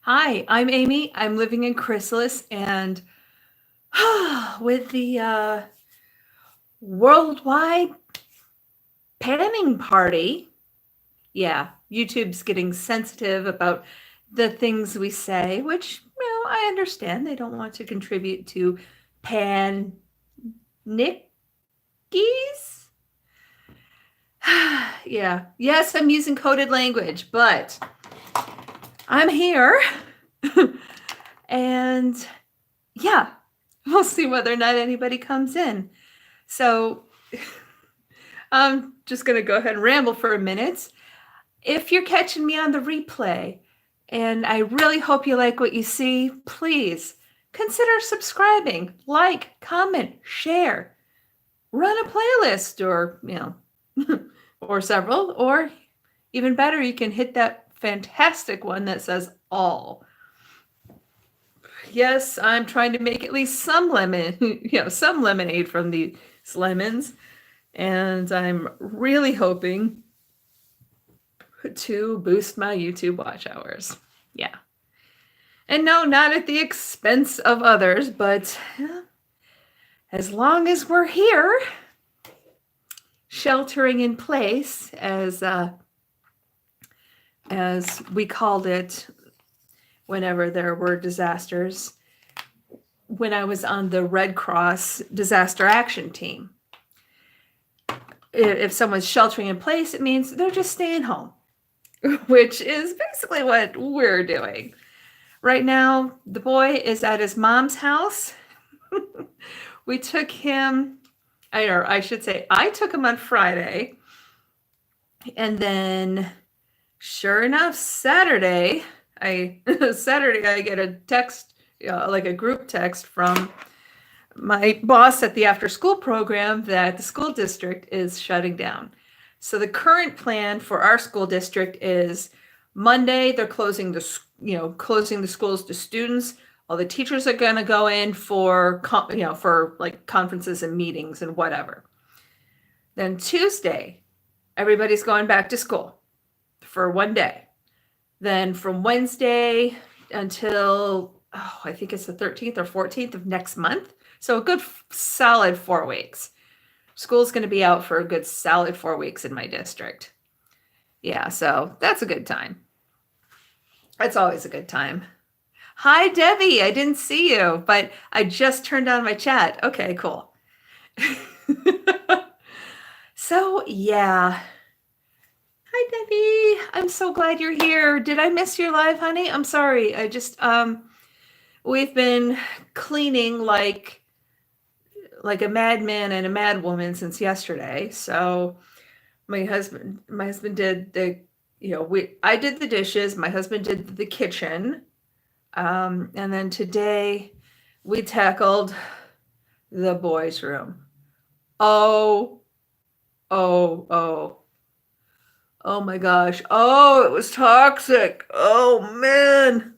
Hi, I'm Amy. I'm living in Chrysalis, and with the worldwide panning party, yeah, YouTube's getting sensitive about the things we say, which, I understand. They don't want to contribute to pan nickies. Yeah, yes, I'm using coded language, but I'm here. And yeah, we'll see whether or not anybody comes in. So I'm just going to go ahead and ramble for a minute. If you're catching me on the replay, and I really hope you like what you see, please consider subscribing, like, comment, share, run a playlist, or, or several, or even better, you can hit that fantastic one that says all. Yes, I'm trying to make at least some some lemonade from these lemons. And I'm really hoping to boost my YouTube watch hours. Yeah. And no, not at the expense of others, but as long as we're here, sheltering in place, as we called it whenever there were disasters, when I was on the Red Cross disaster action team. If someone's sheltering in place, it means they're just staying home, which is basically what we're doing. Right now, the boy is at his mom's house. We took him, I should say, I took him on Friday. And then, sure enough, Saturday, I get a text, like a group text from my boss at the after school program that the school district is shutting down. So the current plan for our school district is Monday they're closing the schools to students. All the teachers are going to go in for like conferences and meetings and whatever. Then Tuesday, everybody's going back to school for one day. Then from Wednesday until I think it's the 13th or 14th of next month. So a good solid 4 weeks. School's going to be out for a good solid 4 weeks in my district. Yeah, so that's a good time. It's always a good time. Hi, Debbie. I didn't see you, but I just turned on my chat. Okay, cool. So, yeah. Hi, Debbie. I'm so glad you're here. Did I miss your live, honey? I'm sorry. I just, we've been cleaning like a madman and a madwoman since yesterday. So my husband did I did the dishes. My husband did the kitchen. And then today we tackled the boys' room. Oh my gosh. Oh, it was toxic. Oh man.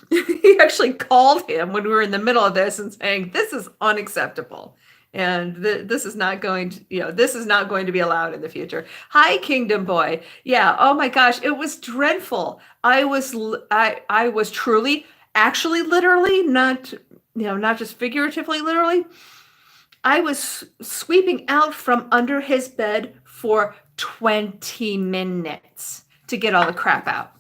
He actually called him when we were in the middle of this and saying, this is unacceptable. And this is not going to be allowed in the future. Hi, Kingdom Boy. Yeah. Oh my gosh, it was dreadful. I was truly, actually, literally, not just figuratively, literally. I was sweeping out from under his bed for 20 minutes to get all the crap out.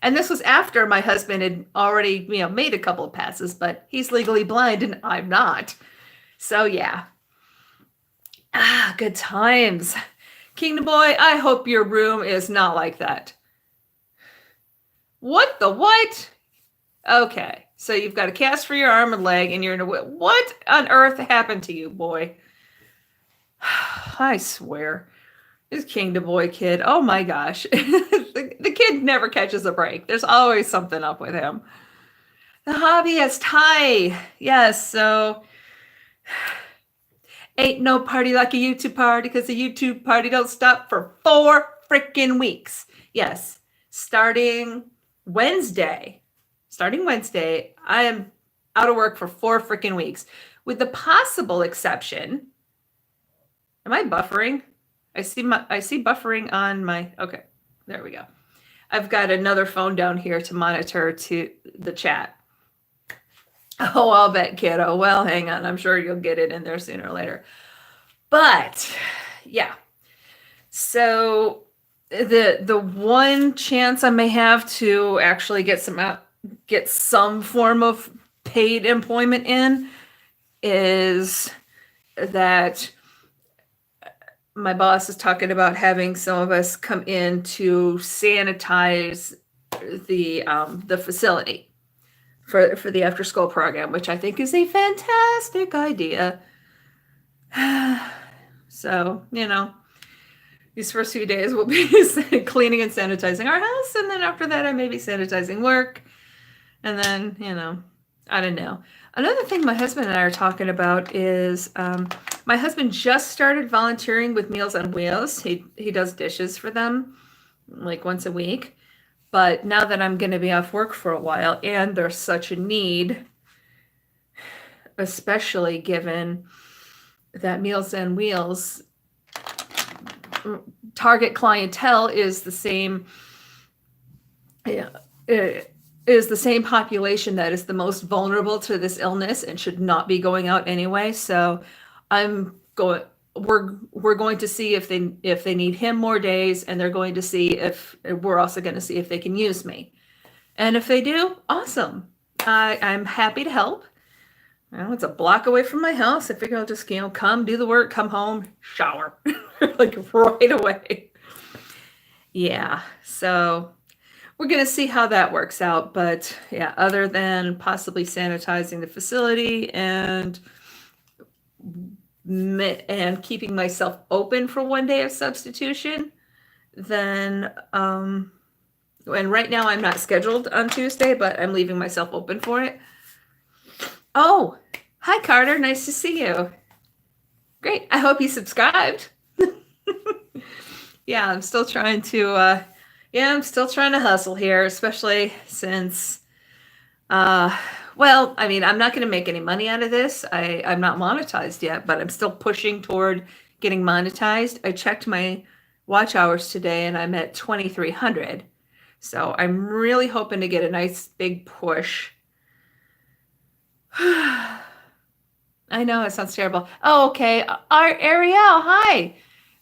And this was after my husband had already, made a couple of passes, but he's legally blind and I'm not. So yeah. Good times. Kingdom Boy, I hope your room is not like that. What the what? Okay. So you've got a cast for your arm and leg and you're in a what on earth happened to you, boy? I swear. This Kingdom Boy kid. Oh my gosh. The kid never catches a break. There's always something up with him. The hobbyist. Hi. Yes. So ain't no party like a YouTube party because the YouTube party don't stop for 4 freaking weeks. Yes. Starting Wednesday, I am out of work for 4 freaking weeks, with the possible exception. Am I buffering? I see buffering on my, okay, there we go. I've got another phone down here to monitor to the chat. Oh, I'll bet, kiddo. Well, hang on. I'm sure you'll get it in there sooner or later. But yeah. So the one chance I may have to actually get some form of paid employment in is that my boss is talking about having some of us come in to sanitize the facility for the after school program, which I think is a fantastic idea. So, these first few days we'll be cleaning and sanitizing our house, and then after that I may be sanitizing work, and then I don't know. Another thing my husband and I are talking about is my husband just started volunteering with Meals on Wheels. He does dishes for them like once a week. But now that I'm going to be off work for a while, and there's such a need, especially given that Meals on Wheels target clientele is the same. Is the same population that is the most vulnerable to this illness and should not be going out anyway. So we're going to see if they need him more days, and they're going to see if we're also going to see if they can use me. And if they do, awesome. I'm happy to help. It's a block away from my house. I figure I'll just, come do the work, come home, shower, like right away. Yeah. So we're going to see how that works out. But yeah, other than possibly sanitizing the facility and keeping myself open for one day of substitution, then, and right now I'm not scheduled on Tuesday, but I'm leaving myself open for it. Oh, hi, Carter. Nice to see you. Great. I hope you subscribed. Yeah, I'm still trying to hustle here, especially since, well, I mean, I'm not going to make any money out of this. I'm not monetized yet, but I'm still pushing toward getting monetized. I checked my watch hours today and I'm at 2,300. So I'm really hoping to get a nice big push. I know it sounds terrible. Oh, okay. Ariel, hi.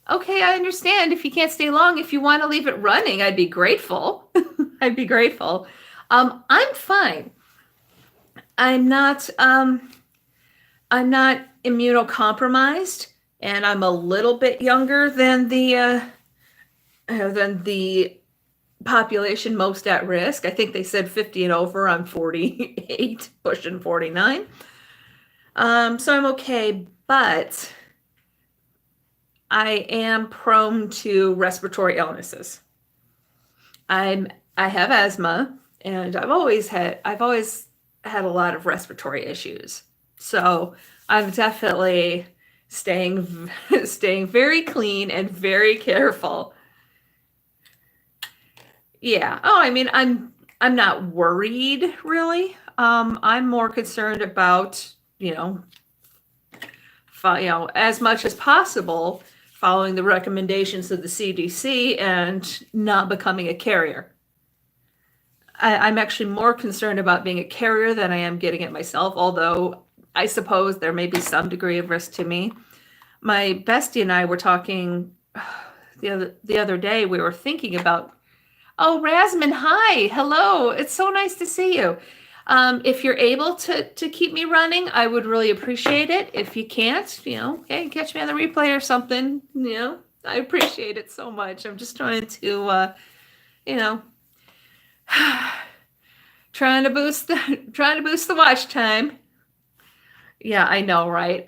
Okay, I understand if you can't stay long. If you want to leave it running, I'd be grateful. I'd be grateful. I'm fine. I'm not immunocompromised, and I'm a little bit younger than the population most at risk. I think they said 50 and over. I'm 48, pushing 49. So I'm okay, but I am prone to respiratory illnesses. I have asthma, and I've always had a lot of respiratory issues. So I'm definitely staying very clean and very careful. Yeah. Oh, I mean, I'm not worried really. I'm more concerned about, as much as possible following the recommendations of the CDC and not becoming a carrier. I'm actually more concerned about being a carrier than I am getting it myself, although I suppose there may be some degree of risk to me. My bestie and I were talking the other day. We were thinking about, oh, Rasmin, hi, hello. It's so nice to see you. If you're able to keep me running, I would really appreciate it. If you can't, hey, catch me on the replay or something. I appreciate it so much. I'm just trying to, trying to boost the watch time. Yeah, I know, right?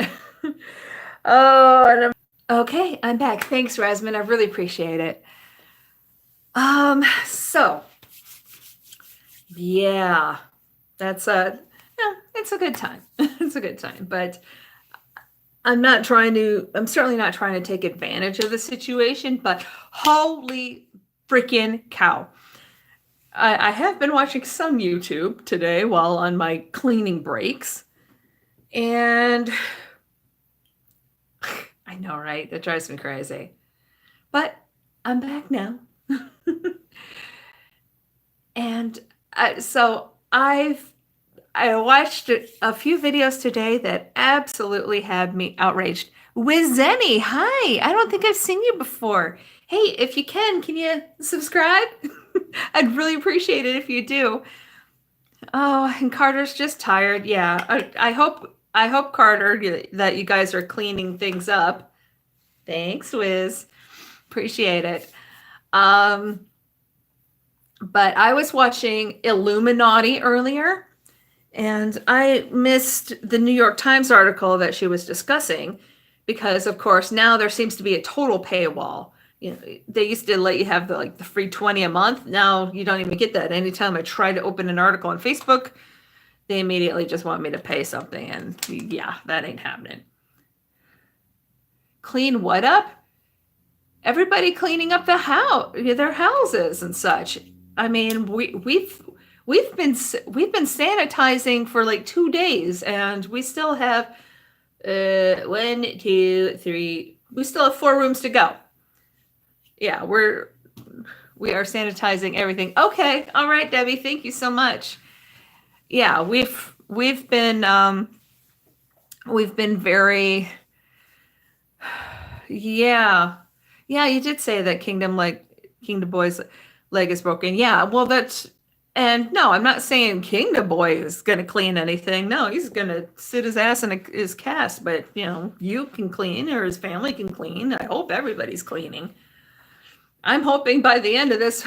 Oh, okay, I'm back. Thanks, Rasmin. I really appreciate it. So yeah, it's a good time. It's a good time, but I'm certainly not trying to take advantage of the situation, but holy freaking cow. I have been watching some YouTube today while on my cleaning breaks, and I know, right? That drives me crazy, but I'm back now. And so I watched a few videos today that absolutely had me outraged. With Zenny, hi. I don't think I've seen you before. Hey, if you can you subscribe? I'd really appreciate it if you do. Oh, and Carter's just tired. Yeah, I hope Carter that you guys are cleaning things up. Thanks, Wiz. Appreciate it. But I was watching Iilluminaughtii earlier, and I missed the New York Times article that she was discussing because, of course, now there seems to be a total paywall. You know, they used to let you have the free 20 a month. Now you don't even get that. Anytime I try to open an article on Facebook, they immediately just want me to pay something, and yeah, that ain't happening. Clean what up? Everybody cleaning up their houses and such. I mean, we've been sanitizing for like 2 days, and we still have 1, 2, 3. We still have 4 rooms to go. Yeah, we are sanitizing everything. Okay, all right, Debbie. Thank you so much. Yeah, we've been very. Yeah. Yeah, you did say that Kingdom Boy's leg is broken. Yeah, well, and no, I'm not saying Kingdom Boy is going to clean anything. No, he's going to sit his ass in his cast, but you can clean, or his family can clean. I hope everybody's cleaning. I am hoping by the end of this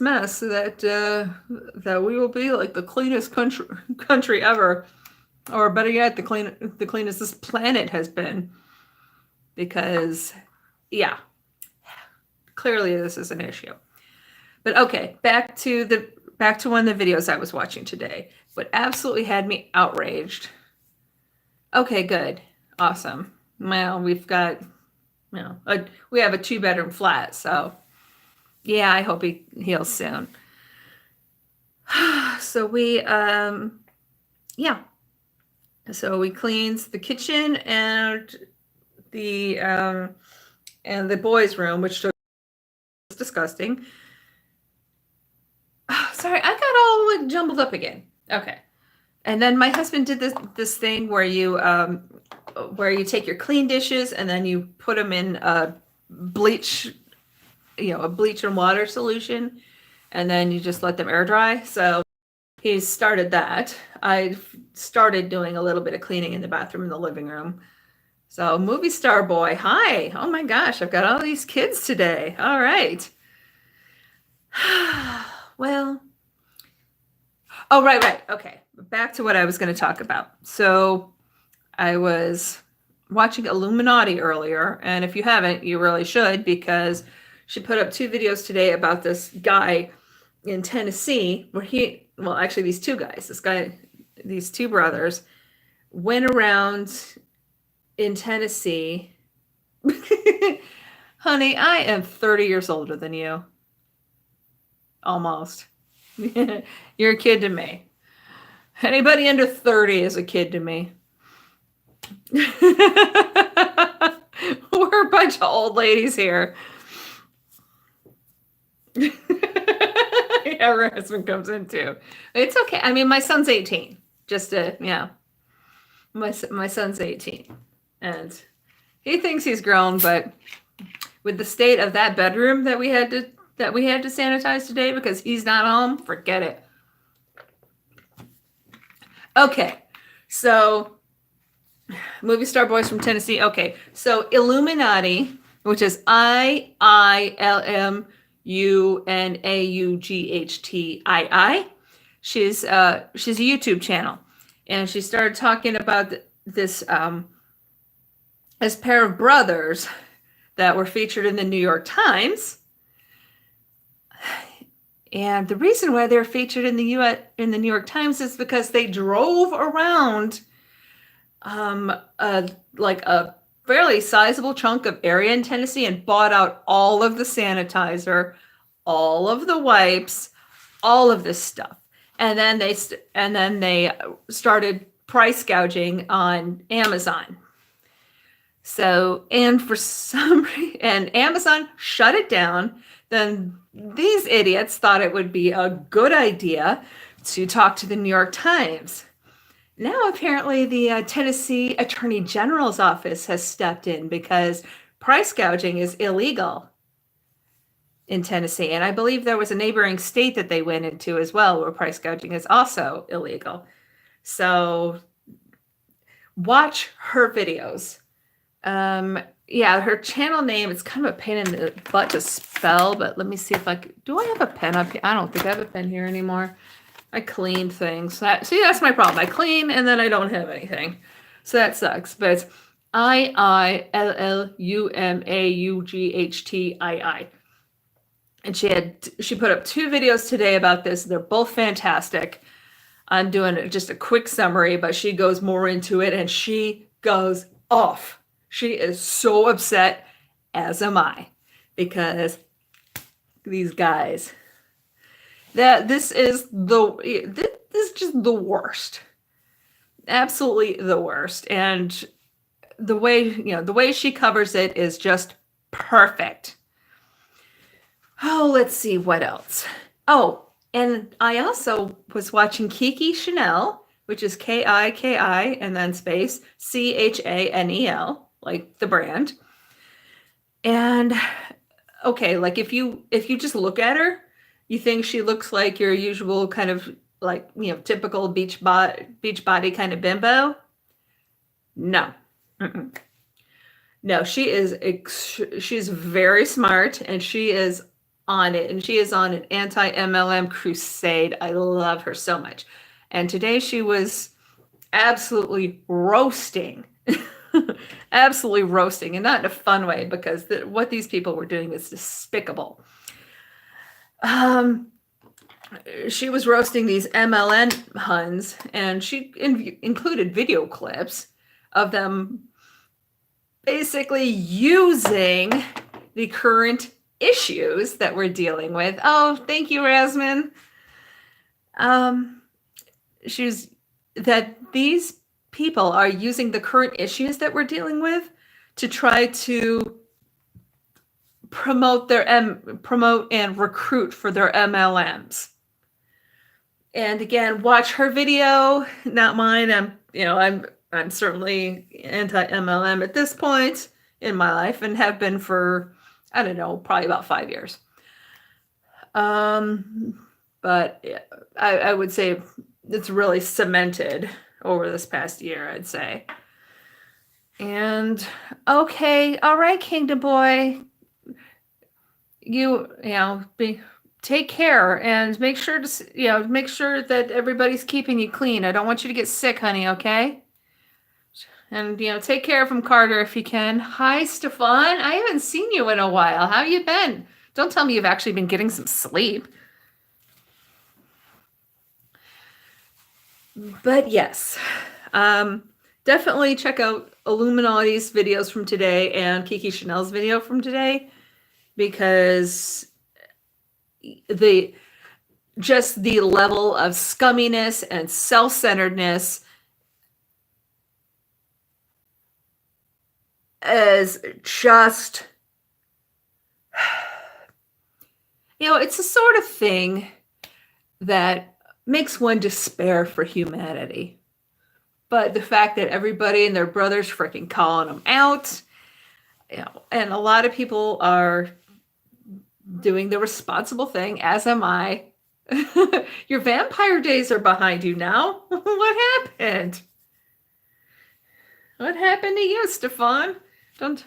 mess that we will be like the cleanest country ever, or better yet, the cleanest this planet has been. Because, yeah, clearly this is an issue. But okay, back to one of the videos I was watching today. What absolutely had me outraged. Okay, good, awesome. Well, we've got, we have a 2-bedroom flat, so yeah, I hope he heals soon. So we, so we cleaned the kitchen and the boys' room, which was disgusting. Oh, sorry, I got all jumbled up again. Okay, and then my husband did this thing where you take your clean dishes and then you put them in a bleach and water solution, and then you just let them air dry. So he started that. I started doing a little bit of cleaning in the bathroom and the living room. So movie star boy, hi. Oh my gosh, I've got all these kids today. All right. Well, oh, right. Okay, back to what I was going to talk about. So I was watching Iilluminaughtii earlier, and if you haven't, you really should, because she put up 2 videos today about this guy in Tennessee where these 2 guys, these 2 brothers went around in Tennessee. Honey, I am 30 years older than you. Almost. You're a kid to me. Anybody under 30 is a kid to me. We're a bunch of old ladies here. Yeah, her husband comes in too. It's okay. I mean, my son's 18. My son's 18. And he thinks he's grown, but with the state of that bedroom that we had to sanitize today because he's not home, forget it. Okay, so movie star boys from Tennessee. Okay, so Iilluminaughtii, which is Iilluminaughtii. She's a YouTube channel, and she started talking about this pair of brothers that were featured in the New York Times. And the reason why they're featured in the New York Times is because they drove around a fairly sizable chunk of area in Tennessee and bought out all of the sanitizer, all of the wipes, all of this stuff. And then they started price gouging on Amazon. So, and for some reason, and Amazon shut it down. then these idiots thought it would be a good idea to talk to the New York Times. Now, apparently, the Tennessee Attorney General's office has stepped in because price gouging is illegal in Tennessee. And I believe there was a neighboring state that they went into as well, where price gouging is also illegal. So watch her videos. Yeah, her channel name, it's kind of a pain in the butt to spell, but let me see if do I have a pen up here? I don't think I have a pen here anymore. I cleaned things. See, that's my problem. I clean and then I don't have anything. So that sucks. But it's Iillumaughdii. And she put up 2 videos today about this. They're both fantastic. I'm doing just a quick summary, but she goes more into it and she goes off. She is so upset, as am I, because these guys, this is just the worst. Absolutely the worst. And the way she covers it is just perfect. Oh, let's see what else. Oh, and I also was watching Kiki Chanel, which is Kiki and then space Chanel, like the brand. And okay, like if you just look at her, you think she looks like your usual kind of like, typical beach body kind of bimbo. No. Mm-mm. No, she's very smart and she is on it, and she is on an anti-MLM crusade. I love her so much. And today she was absolutely roasting, absolutely roasting, and not in a fun way, because what these people were doing is despicable. She was roasting these MLM Huns, and she included video clips of them basically using the current issues that we're dealing with. Oh, thank you, Rasmin. That these people are using the current issues that we're dealing with to try to promote and recruit for their MLMs. And again, watch her video, not mine. I'm certainly anti-MLM at this point in my life, and have been for, I don't know, probably about 5 years. But I would say it's really cemented over this past year, I'd say. And okay, all right, Kingdom Boy, take care and make sure that everybody's keeping you clean. I don't want you to get sick, honey. Okay. And, take care of him, Carter, if you can. Hi, Stefan. I haven't seen you in a while. How you been? Don't tell me you've actually been getting some sleep. But yes, definitely check out Iilluminaughtie's videos from today and Kiki Chanel's video from today, because the level of scumminess and self-centeredness is just, it's the sort of thing that makes one despair for humanity. But the fact that everybody and their brother's freaking calling them out, and a lot of people are doing the responsible thing, as am I. Your vampire days are behind you now. What happened? What happened to you, Stefan? Don't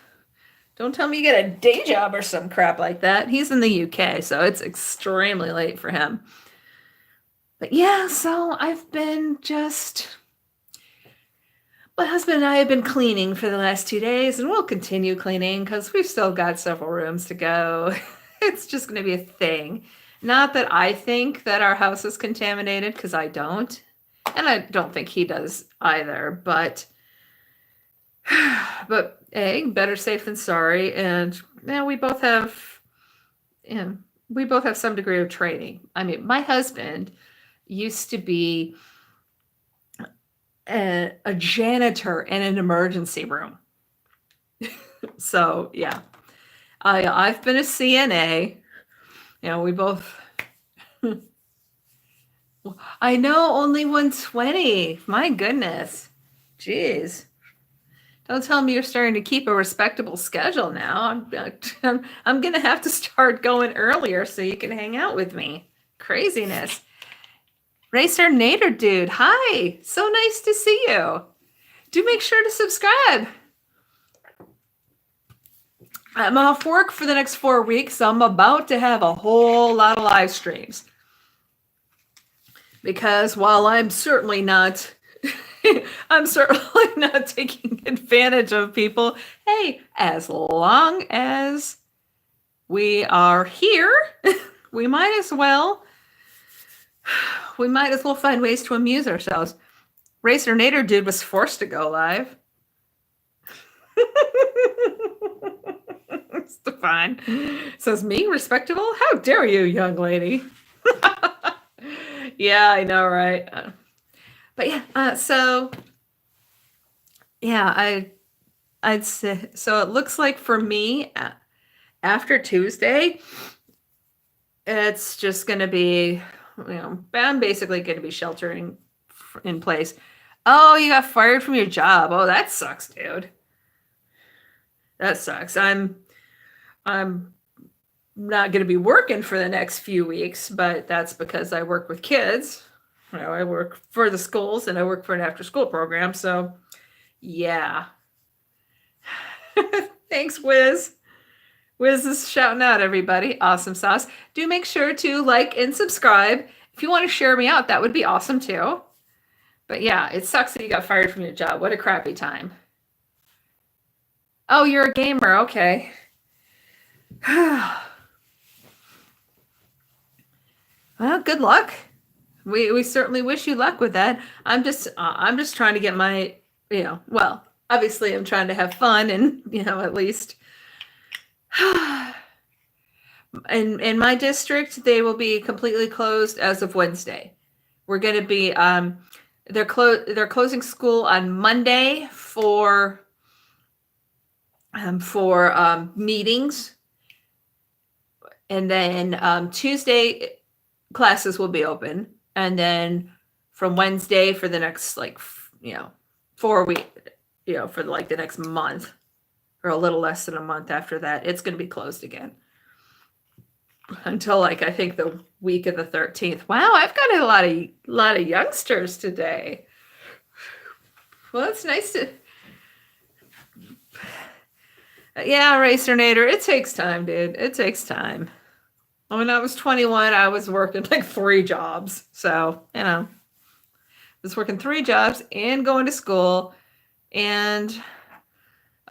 tell me you get a day job or some crap like that. He's in the UK, so it's extremely late for him. But yeah, so my husband and I have been cleaning for the last 2 days, and we'll continue cleaning because we've still got several rooms to go. It's just going to be a thing. Not that I think that our house is contaminated, because I don't. And I don't think he does either. But hey, better safe than sorry. And we both have some degree of training. I mean, my husband used to be a janitor in an emergency room. So yeah, I've been a CNA. We both. I know, only 120. My goodness. Jeez. Don't tell me you're starting to keep a respectable schedule now. I'm going to have to start going earlier so you can hang out with me. Craziness. Racer Nader dude, hi. So nice to see you. Do make sure to subscribe. I'm off work for the next 4 weeks, so I'm about to have a whole lot of live streams. Because while I'm certainly not taking advantage of people, hey, as long as we are here, we might as well find ways to amuse ourselves. Racer Nader dude was forced to go live. Stefan says, me respectable? How dare you, young lady? Yeah, I know, right? But yeah, so yeah, I'd say so. It looks like for me, after Tuesday, it's just going to be, I'm basically going to be sheltering in place. Oh, you got fired from your job. Oh, that sucks, dude. That sucks. I'm not going to be working for the next few weeks, but that's because I work with kids. I work for the schools and I work for an after-school program. So, yeah. Thanks, Wiz. Wiz is shouting out, everybody. Awesome sauce. Do make sure to like and subscribe. If you want to share me out, that would be awesome too. But yeah, it sucks that you got fired from your job. What a crappy time. Oh, you're a gamer. Okay. Well, good luck. We certainly wish you luck with that. I'm just trying to get my, well, obviously I'm trying to have fun and, at least in my district, they will be completely closed as of Wednesday. We're going to be, they're closing school on Monday for meetings. And then Tuesday classes will be open. And then from Wednesday for the next 4 weeks, for the next month or a little less than a month after that, it's going to be closed again until I think the week of the 13th. Wow, I've got a lot of youngsters today. Well, it's nice to. Yeah, Racer Nader, it takes time, dude. It takes time. When I was 21, I was working 3 jobs. So, I was working 3 jobs and going to school and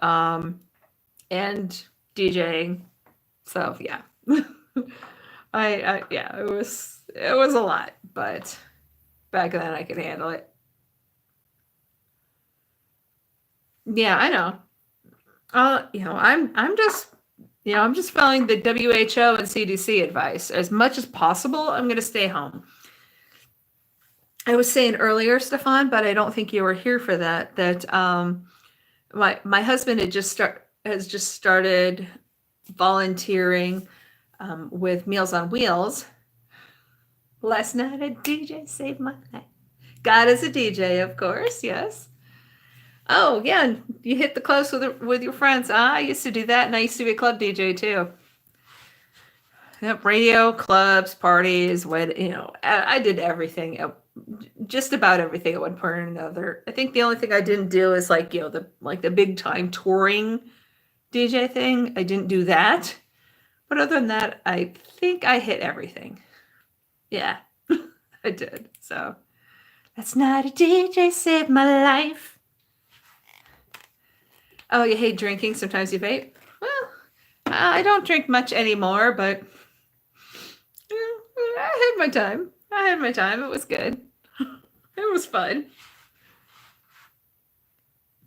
DJing. So, yeah. It was a lot, but back then I could handle it. Yeah, I know. I'm just following the WHO and CDC advice. As much as possible, I'm going to stay home. I was saying earlier, Stefan, but I don't think you were here for that, my husband has just started volunteering with Meals on Wheels. Last night a DJ saved my life. God is a DJ, of course, yes. Oh, yeah, you hit the clubs with your friends. I used to do that, and I used to be a club DJ, too. Yep, radio, clubs, parties, I did everything, just about everything at one point or another. I think the only thing I didn't do is, the big-time touring DJ thing. I didn't do that. But other than that, I think I hit everything. Yeah, I did. So, that's not a DJ saved my life. Oh, you hate drinking? Sometimes you vape? Well, I don't drink much anymore, but I had my time. It was good. It was fun.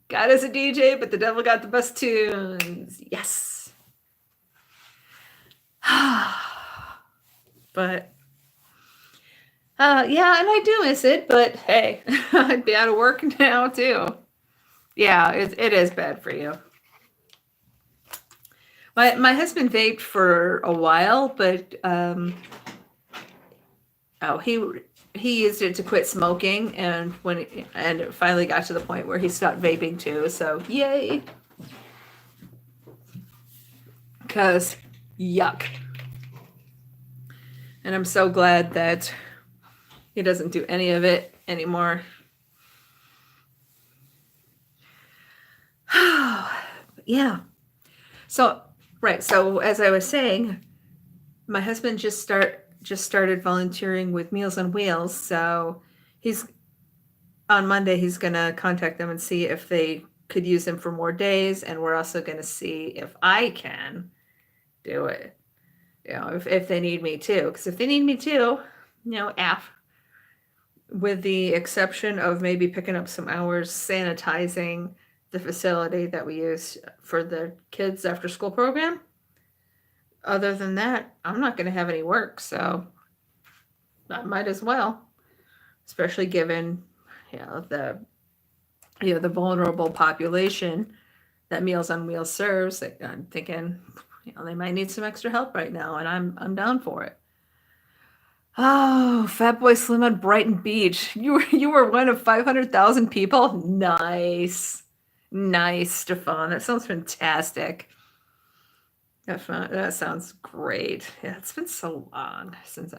God is a DJ, but the devil got the best tunes. Yes. But, yeah, and I do miss it, but hey, I'd be out of work now, too. Yeah, it is bad for you. My husband vaped for a while, but he used it to quit smoking, and and it finally got to the point where he stopped vaping too. So yay, because yuck. And I'm so glad that he doesn't do any of it anymore. Yeah. So right. So as I was saying, my husband just started volunteering with Meals on Wheels. So he's on Monday. He's gonna contact them and see if they could use him for more days, and we're also gonna see if I can do it. You know, if they need me too, because if they need me too, with the exception of maybe picking up some hours sanitizing the facility that we use for the kids after school program. Other than that, I'm not going to have any work, so I might as well, especially given the the vulnerable population that Meals on Wheels serves. I'm thinking, they might need some extra help right now, and I'm down for it. Oh, Fat Boy Slim on Brighton Beach. You were one of 500,000 people. Nice, nice, Stefan. That sounds fantastic. That sounds great. Yeah, it's been so long since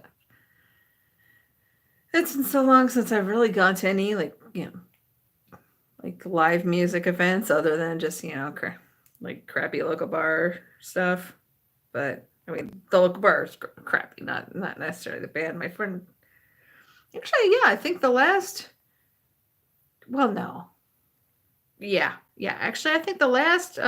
I've really gone to any like live music events other than just like crappy local bar stuff. But I mean, the local bar is crappy, not necessarily the band. My friend, actually, yeah, I think the last. Well, no. Yeah. Actually, I think the last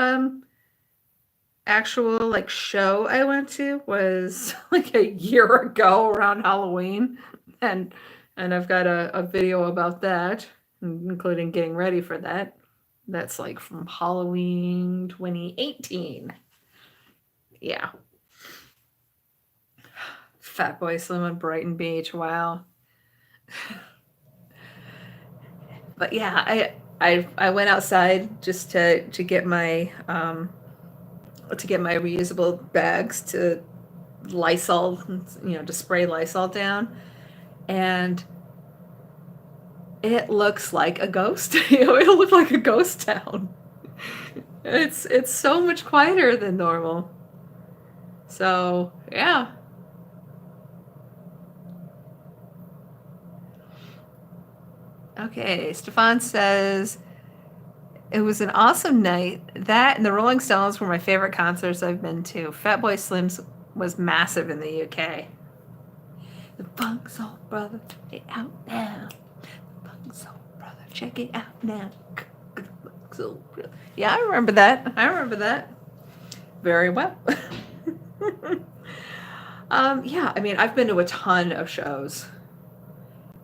actual like show I went to was like a year ago around Halloween, and I've got a video about that, including getting ready for that. That's like from Halloween 2018. Yeah. Fat Boy Slim on Brighton Beach. Wow. But yeah, I went outside just to get my reusable bags to Lysol, to spray Lysol down, and it looks like a ghost. It looked like a ghost town. It's so much quieter than normal. So yeah. Okay, Stefan says it was an awesome night. That and the Rolling Stones were my favorite concerts I've been to. Fatboy Slim's was massive in the UK. The Funk Soul Brother, check it out now. The Funk Soul Brother, check it out now. Yeah, I remember that. Very well. Yeah, I mean, I've been to a ton of shows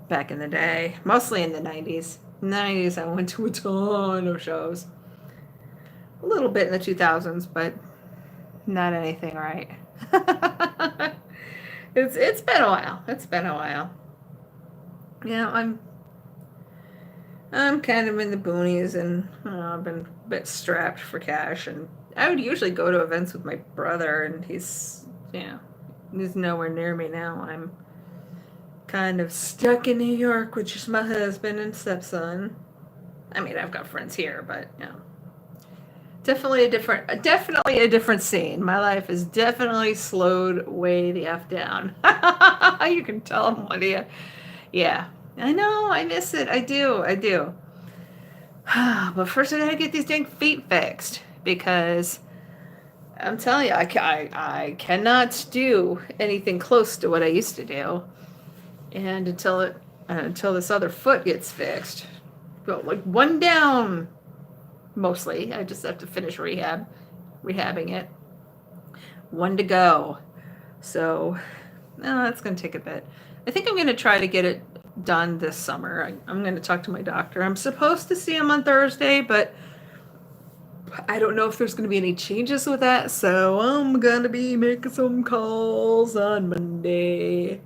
back in the day, mostly in the 90s. In the 90s, I went to a ton of shows. A little bit in the 2000s, but not anything right. It's been a while. Yeah, I'm kind of in the boonies, and I've been a bit strapped for cash, and I would usually go to events with my brother, and he's nowhere near me now. I'm kind of stuck in New York, which is my husband and stepson. I mean, I've got friends here, but definitely a different scene. My life is definitely slowed way the F down. You can tell I'm one of you. Yeah, I know. I miss it. I do. But first, I gotta get these dang feet fixed, because I'm telling you, I cannot do anything close to what I used to do, and until this other foot gets fixed, well, like one down. Mostly, I just have to finish rehabbing it. One to go. So, that's going to take a bit. I think I'm going to try to get it done this summer. I'm going to talk to my doctor. I'm supposed to see him on Thursday, but I don't know if there's going to be any changes with that. So I'm going to be making some calls on Monday.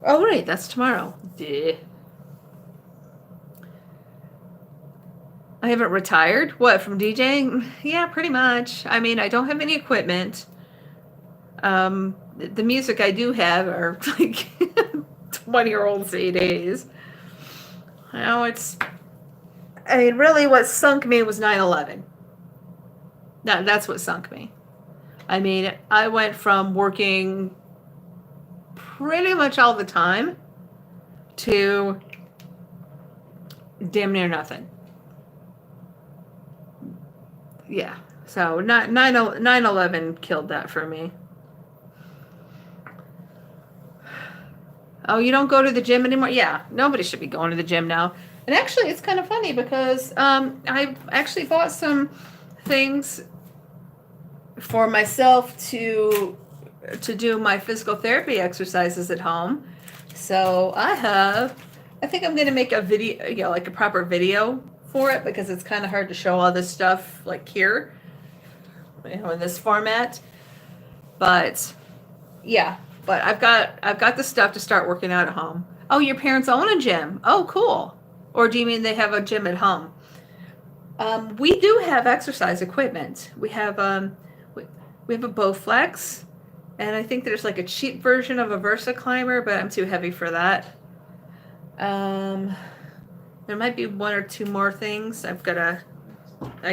Oh, right. That's tomorrow. Duh. I haven't retired. What, from DJing? Yeah, pretty much. I mean, I don't have any equipment. The music I do have are like 20-year-old CDs. You know, I mean, really what sunk me was 9/11. That's what sunk me. I mean, I went from working pretty much all the time to damn near nothing. Yeah. So 9/11 killed that for me. Oh, you don't go to the gym anymore? Yeah, nobody should be going to the gym now. And actually, it's kind of funny because I actually bought some things for myself to do my physical therapy exercises at home. So I think I'm going to make a video, you know, like a proper video for it, because it's kind of hard to show all this stuff like here, you know, in this format. But yeah, but I've got the stuff to start working out at home. Oh, your parents own a gym. Oh, cool. Or do you mean they have a gym at home? We do have exercise equipment. We have a Bowflex, and I think there's like a cheap version of a Versa Climber, but I'm too heavy for that. There might be one or two more things. I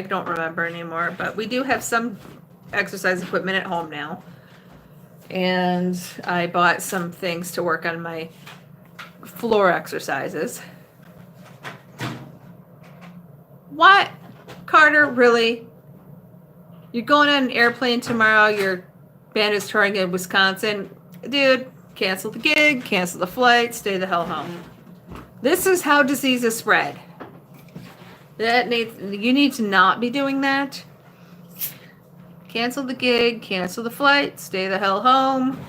don't remember anymore, but we do have some exercise equipment at home now. And I bought some things to work on my floor exercises. What? Carter, really? You're going on an airplane tomorrow, your band is touring in Wisconsin. Dude, cancel the gig, cancel the flight, stay the hell home. This is how diseases spread. You need to not be doing that. Cancel the gig, cancel the flight, stay the hell home,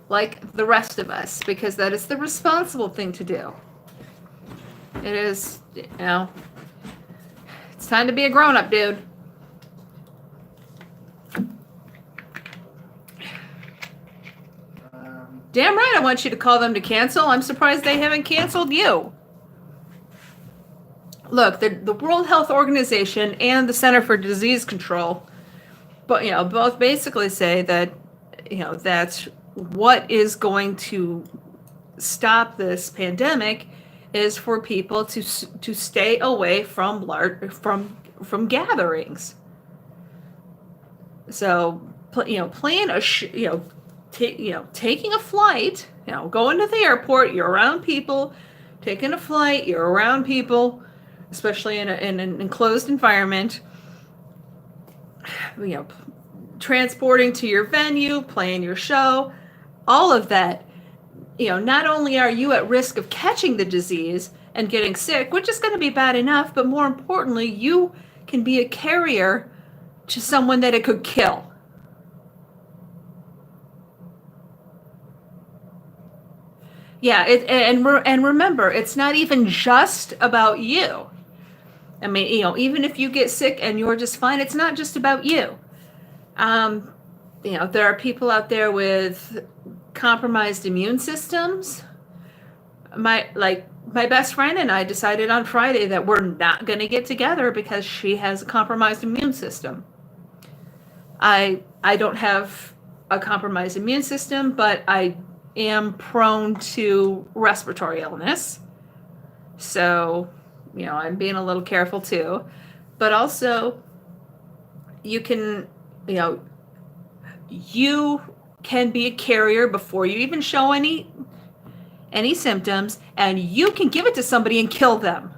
like the rest of us, because that is the responsible thing to do. It is, you know, it's time to be a grown-up, dude. Damn right I want you to call them to cancel. I'm surprised they haven't canceled you. Look, the World Health Organization and the Center for Disease Control, but you know, both basically say that, you know, that's what is going to stop this pandemic is for people to stay away from gatherings. So, you know, taking a flight, you know, going to the airport, you're around people. Taking a flight, you're around people, especially in an enclosed environment. You know, transporting to your venue, playing your show, all of that. You know, not only are you at risk of catching the disease and getting sick, which is going to be bad enough, but more importantly, you can be a carrier to someone that it could kill. Yeah, and remember, it's not even just about you. I mean, you know, even if you get sick and you're just fine, it's not just about you. You know, there are people out there with compromised immune systems. My best friend and I decided on Friday that we're not going to get together because she has a compromised immune system. I don't have a compromised immune system, but I am prone to respiratory illness. So, you know, I'm being a little careful too. But also, you can be a carrier before you even show any symptoms, and you can give it to somebody and kill them.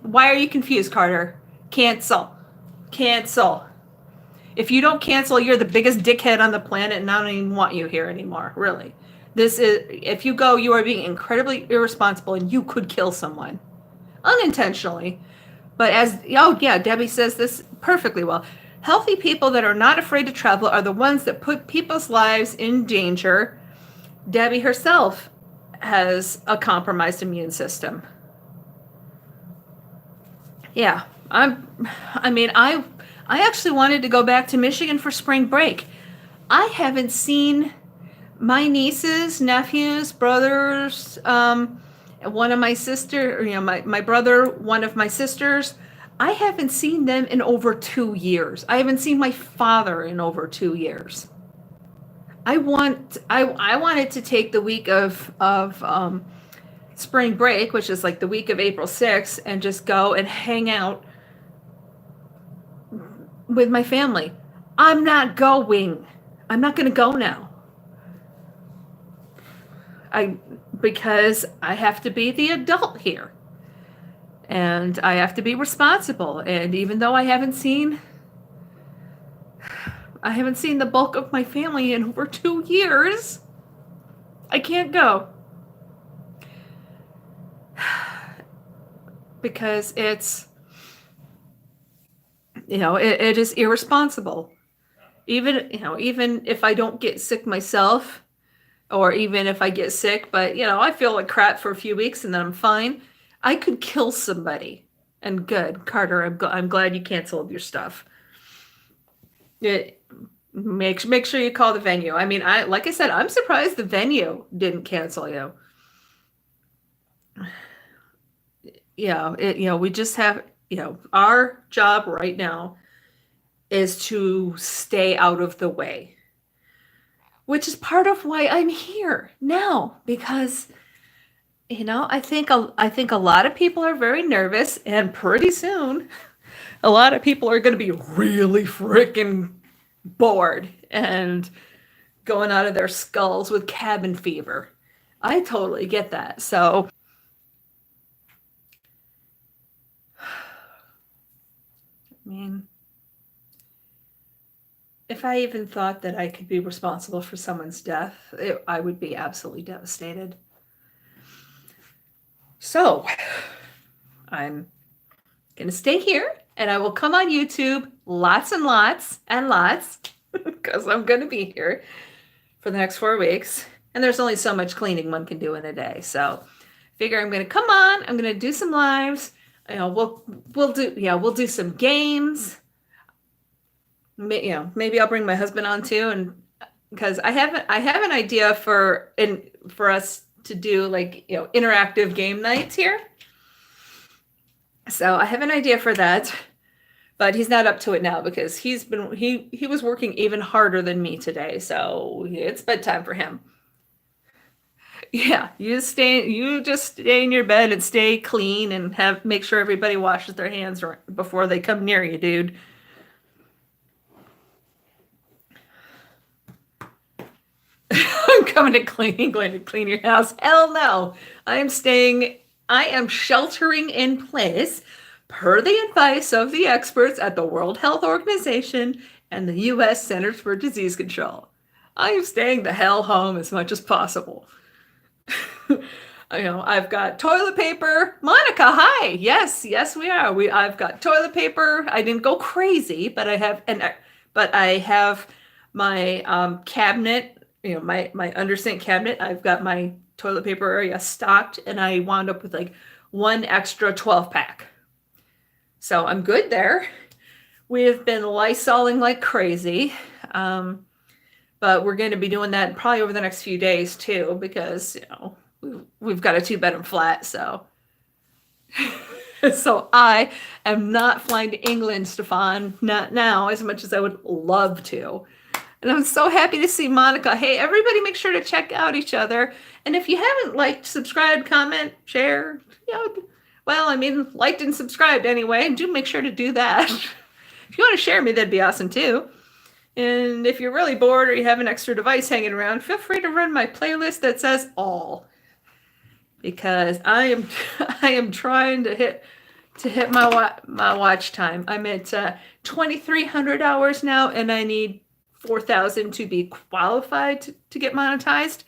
Why are you confused, Carter? Cancel. If you don't cancel, you're the biggest dickhead on the planet, and I don't even want you here anymore, really. If you go, you are being incredibly irresponsible, and you could kill someone. Unintentionally. But Debbie says this perfectly well. Healthy people that are not afraid to travel are the ones that put people's lives in danger. Debbie herself has a compromised immune system. Yeah, I actually wanted to go back to Michigan for spring break. I haven't seen my nieces, nephews, brothers, One of my sister, my brother, one of my sisters, I haven't seen them in over 2 years. I haven't seen my father in over 2 years. I wanted to take the week of spring break, which is like the week of April 6th, and just go and hang out with my family. I'm not going. I'm not going to go now. Because I have to be the adult here. And I have to be responsible. And even though I haven't seen the bulk of my family in over 2 years, I can't go. Because it's, it is irresponsible. Even if I don't get sick myself, or even if I get sick, but I feel like crap for a few weeks and then I'm fine, I could kill somebody. And good, Carter, I'm glad you canceled your stuff. Make sure you call the venue. I mean, like I said, I'm surprised the venue didn't cancel you. Yeah, we just have, our job right now is to stay out of the way, which is part of why I'm here now, because I think a lot of people are very nervous, and pretty soon a lot of people are going to be really freaking bored and going out of their skulls with cabin fever. I totally get that. So I mean, if I even thought that I could be responsible for someone's death, I would be absolutely devastated. So I'm going to stay here, and I will come on YouTube lots and lots and lots, because I'm going to be here for the next 4 weeks. And there's only so much cleaning one can do in a day. So figure I'm going to come on, I'm going to do some lives. We'll do some games. Maybe I'll bring my husband on too, and because I have an idea for us to do like interactive game nights here. So I have an idea for that, but he's not up to it now because he was working even harder than me today. So it's bedtime for him. Yeah, you just stay in your bed and stay clean and make sure everybody washes their hands before they come near you, dude. I'm going to clean your house. Hell no. I am sheltering in place per the advice of the experts at the World Health Organization and the U.S. Centers for Disease Control. I am staying the hell home as much as possible. I've got toilet paper. Monica, hi. Yes, we are. I've got toilet paper. I didn't go crazy, but I have my cabinet. My under sink cabinet. I've got my toilet paper area stocked, and I wound up with like one extra 12-pack. So I'm good there. We've been Lysoling like crazy. But we're going to be doing that probably over the next few days too, because we've got a 2-bedroom flat. So I am not flying to England, Stefan, not now, as much as I would love to. And I'm so happy to see Monica. Hey, everybody, make sure to check out each other. And if you haven't liked, subscribed, comment, share, liked and subscribed anyway, do make sure to do that. If you want to share me, that'd be awesome too. And if you're really bored or you have an extra device hanging around, feel free to run my playlist that says all, because I am trying to hit my watch time. I'm at 2,300 hours now, and I need 4,000 to be qualified to get monetized,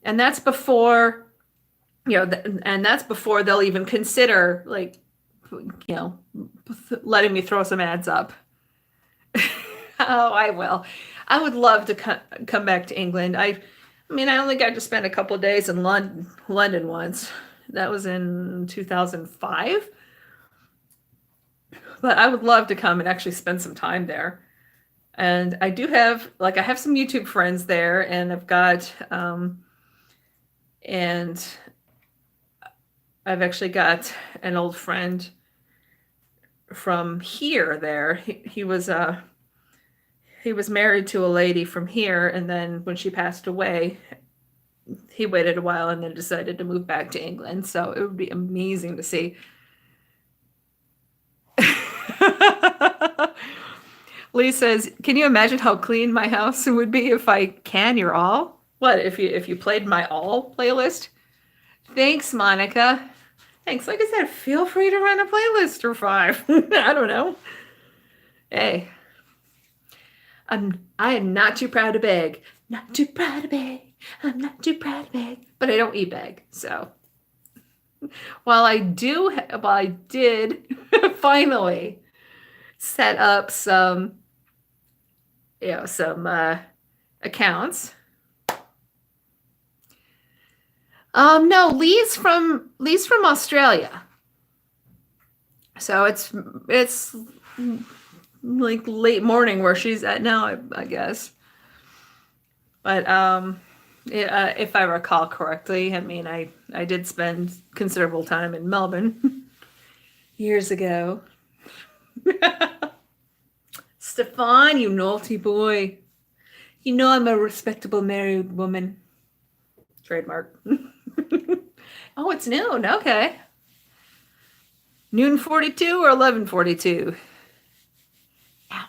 and that's before that's before they'll even consider letting me throw some ads up. Oh, I will. I would love to come back to England. I only got to spend a couple of days in London once. That was in 2005. But I would love to come and actually spend some time there. And I do have, I have some YouTube friends there, and I've got, and I've actually got an old friend from here there. He was married to a lady from here, and then when she passed away, he waited a while and then decided to move back to England. So it would be amazing to see. Lee says, "Can you imagine how clean my house would be if I can your all? What if you played my all playlist?" Thanks, Monica. Thanks. Like I said, feel free to run a playlist or 5. I don't know. Hey, I am not too proud to beg. Not too proud to beg. I'm not too proud to beg. But I don't eat beg. So while I did finally set up some accounts. No, Lee's from Australia. So it's like late morning where she's at now, I guess. But if I recall correctly, I mean, I did spend considerable time in Melbourne years ago. Stefan, you naughty boy. You know I'm a respectable married woman. Trademark. Oh, it's noon. Okay. Noon 42 or 11:42? Ow.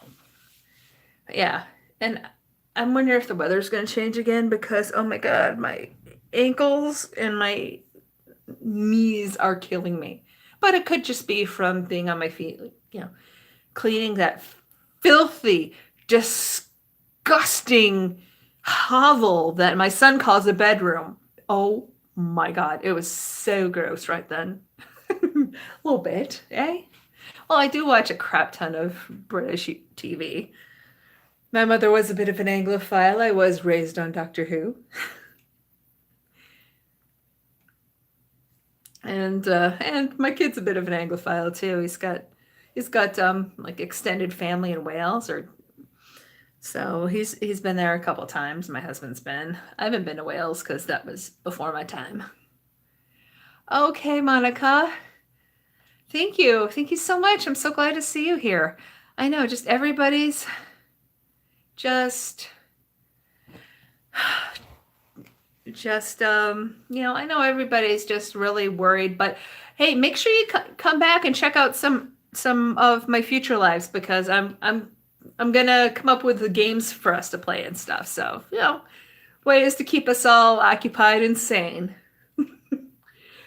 Yeah. And I'm wondering if the weather's going to change again because, oh my God, my ankles and my knees are killing me. But it could just be from being on my feet, cleaning that filthy, disgusting hovel that my son calls a bedroom. Oh my God, it was so gross right then. A little bit, eh? Well, I do watch a crap ton of British TV. My mother was a bit of an Anglophile. I was raised on Doctor Who. And my kid's a bit of an Anglophile too. He's got like extended family in Wales, so he's been there a couple times. My husband's been. I haven't been to Wales because that was before my time. Okay, Monica. Thank you so much. I'm so glad to see you here. I know, just everybody's just I know everybody's just really worried, but hey, make sure you come back and check out some of my future lives because I'm gonna come up with the games for us to play and stuff. So ways to keep us all occupied and sane.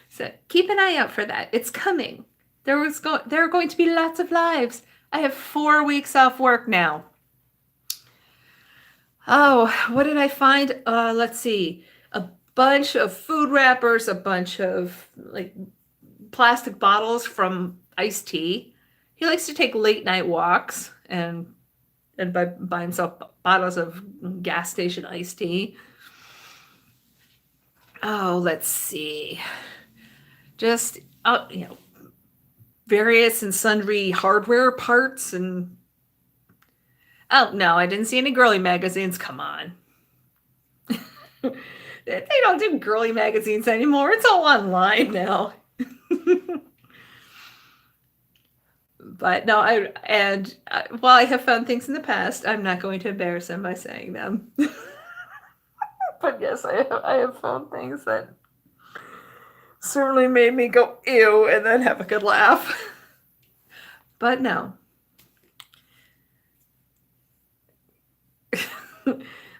So keep an eye out for that. It's coming. There are going to be lots of lives. I have 4 weeks off work now. Oh, what did I find? Let's see. A bunch of food wrappers, a bunch of like plastic bottles from iced tea. He likes to take late night walks and buy himself bottles of gas station iced tea. Oh, let's see. Just various and sundry hardware parts and oh no, I didn't see any girly magazines. Come on. They don't do girly magazines anymore. It's all online now. But no, while I have found things in the past, I'm not going to embarrass them by saying them. But yes, I have found things that certainly made me go ew and then have a good laugh. But no.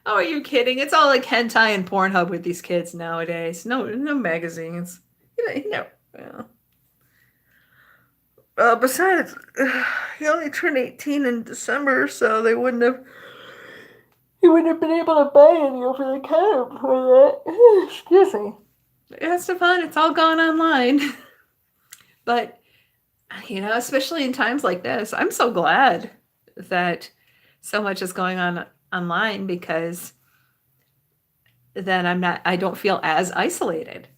Oh, are you kidding? It's all like hentai and Pornhub with these kids nowadays. No magazines. Yeah. Besides, he only turned 18 in December, so he wouldn't have been able to buy any over the counter for that. Excuse me. Yeah, Stefan, it's all gone online. But, especially in times like this, I'm so glad that so much is going on online because then I don't feel as isolated.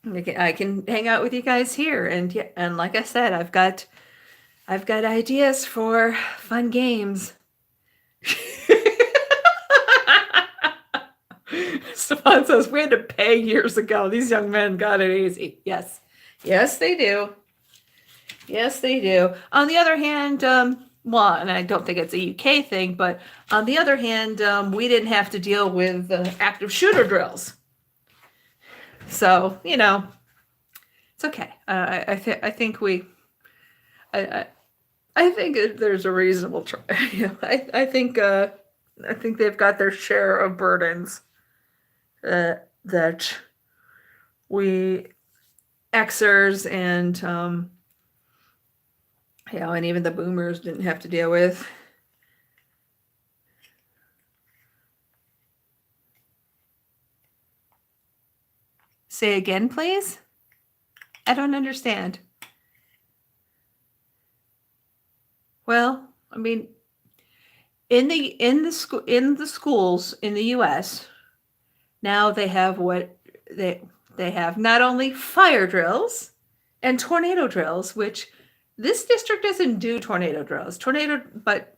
I can hang out with you guys here, and like I said, I've got ideas for fun games. Stefan says, we had to pay years ago. These young men got it easy. Yes. Yes, they do. Yes, they do. On the other hand, well, and I don't think it's a UK thing, but on the other hand, we didn't have to deal with active shooter drills. So, it's okay. I think we, I think there's a reasonable try. I think they've got their share of burdens that we Xers and and even the boomers didn't have to deal with. Say again, please. I don't understand. Well, I mean, in the schools in the U.S. now they have they have not only fire drills and tornado drills, which this district doesn't do tornado drills. But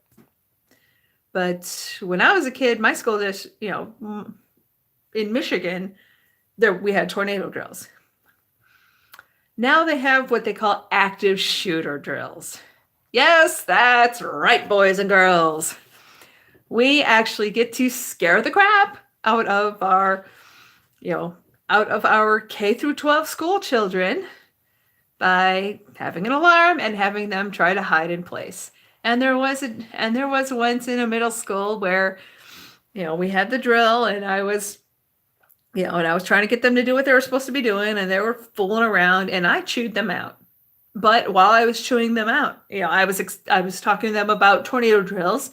when I was a kid, my school district, in Michigan, we had tornado drills. Now they have what they call active shooter drills. Yes, that's right, boys and girls. We actually get to scare the crap out of our K through 12 school children by having an alarm and having them try to hide in place. And there was once in a middle school where, we had the drill, and I was trying to get them to do what they were supposed to be doing, and they were fooling around, and I chewed them out. But while I was chewing them out, I was talking to them about tornado drills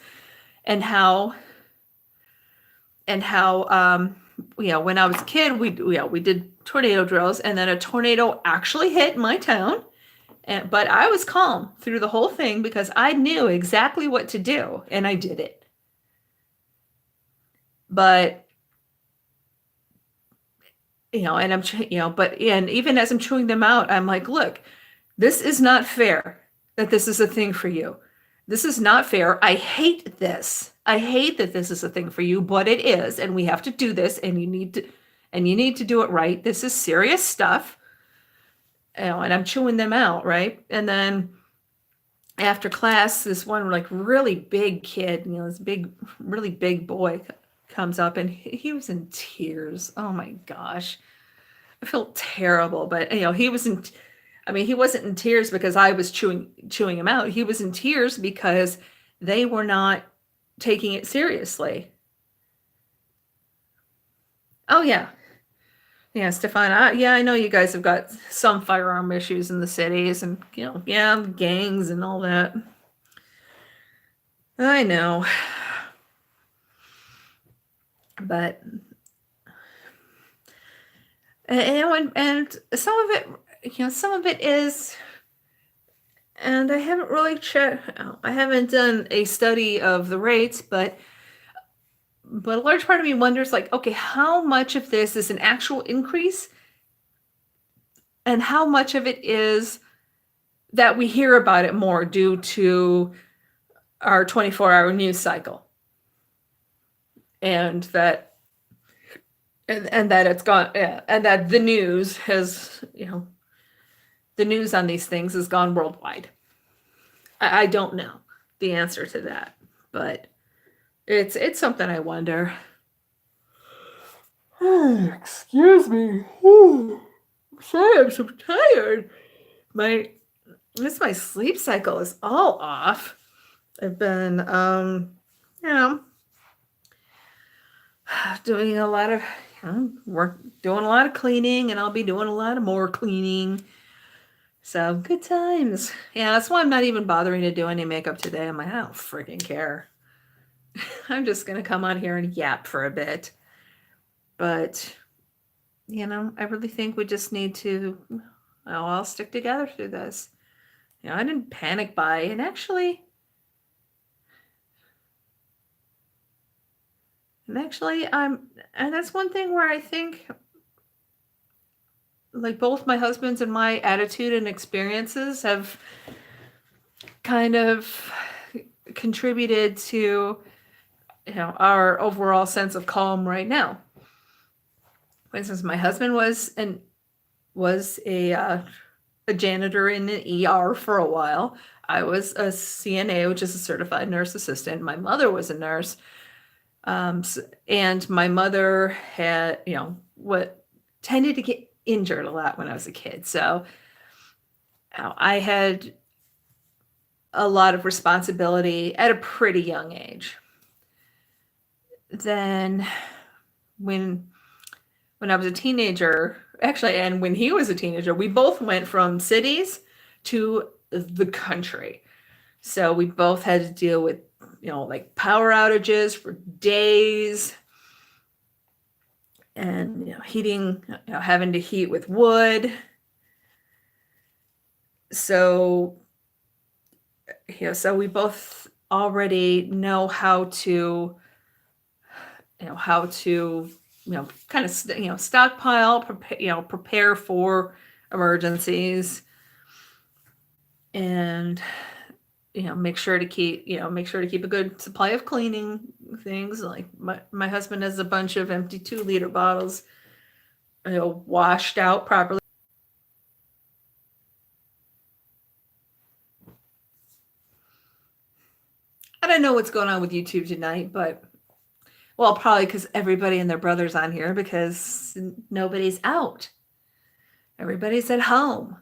and how when I was a kid, we did tornado drills, and then a tornado actually hit my town. But I was calm through the whole thing because I knew exactly what to do, and I did it. But and even as I'm chewing them out, I'm like, look, this is not fair that this is a thing for you. This is not fair. I hate this. I hate that this is a thing for you, but it is, and we have to do this, and you need to do it right. This is serious stuff. And I'm chewing them out, right? And then after class, this one really big kid, this really big boy comes up, and he was in tears. Oh my gosh. I felt terrible, but he wasn't in tears because I was chewing him out. He was in tears because they were not taking it seriously. Oh yeah. Yeah, Stefan, I know you guys have got some firearm issues in the cities, and gangs and all that. I know. But and some of it is, and I haven't really I haven't done a study of the rates, but a large part of me wonders, okay, how much of this is an actual increase, and how much of it is that we hear about it more due to our 24-hour news cycle, and that it's gone, and that the news has, the news on these things has gone worldwide. I don't know the answer to that, but it's something I wonder. Excuse me. I'm sorry, I'm so tired. My sleep cycle is all off. I've been doing a lot of work, doing a lot of cleaning, and I'll be doing a lot of more cleaning. So good times. Yeah, that's why I'm not even bothering to do any makeup today. I'm like, I don't freaking care. I'm just gonna come on here and yap for a bit. But I really think we just need to all stick together through this. I didn't panic buy, and actually and that's one thing where I think both my husband's and my attitude and experiences have kind of contributed to our overall sense of calm right now. For instance, my husband was a janitor in an ER for a while. I was a CNA, which is a certified nurse assistant. My mother was a nurse. And my mother had, what tended to get injured a lot when I was a kid. So I had a lot of responsibility at a pretty young age. Then when I was a teenager, actually, and when he was a teenager, we both went from cities to the country. So we both had to deal with, like power outages for days and, heating, having to heat with wood. So, so we both already know how to, kind of, stockpile, prepare for emergencies, and make sure to keep a good supply of cleaning things. Like my husband has a bunch of empty 2-liter bottles, washed out properly. I don't know what's going on with YouTube tonight, but well, probably because everybody and their brother's on here because nobody's out. Everybody's at home.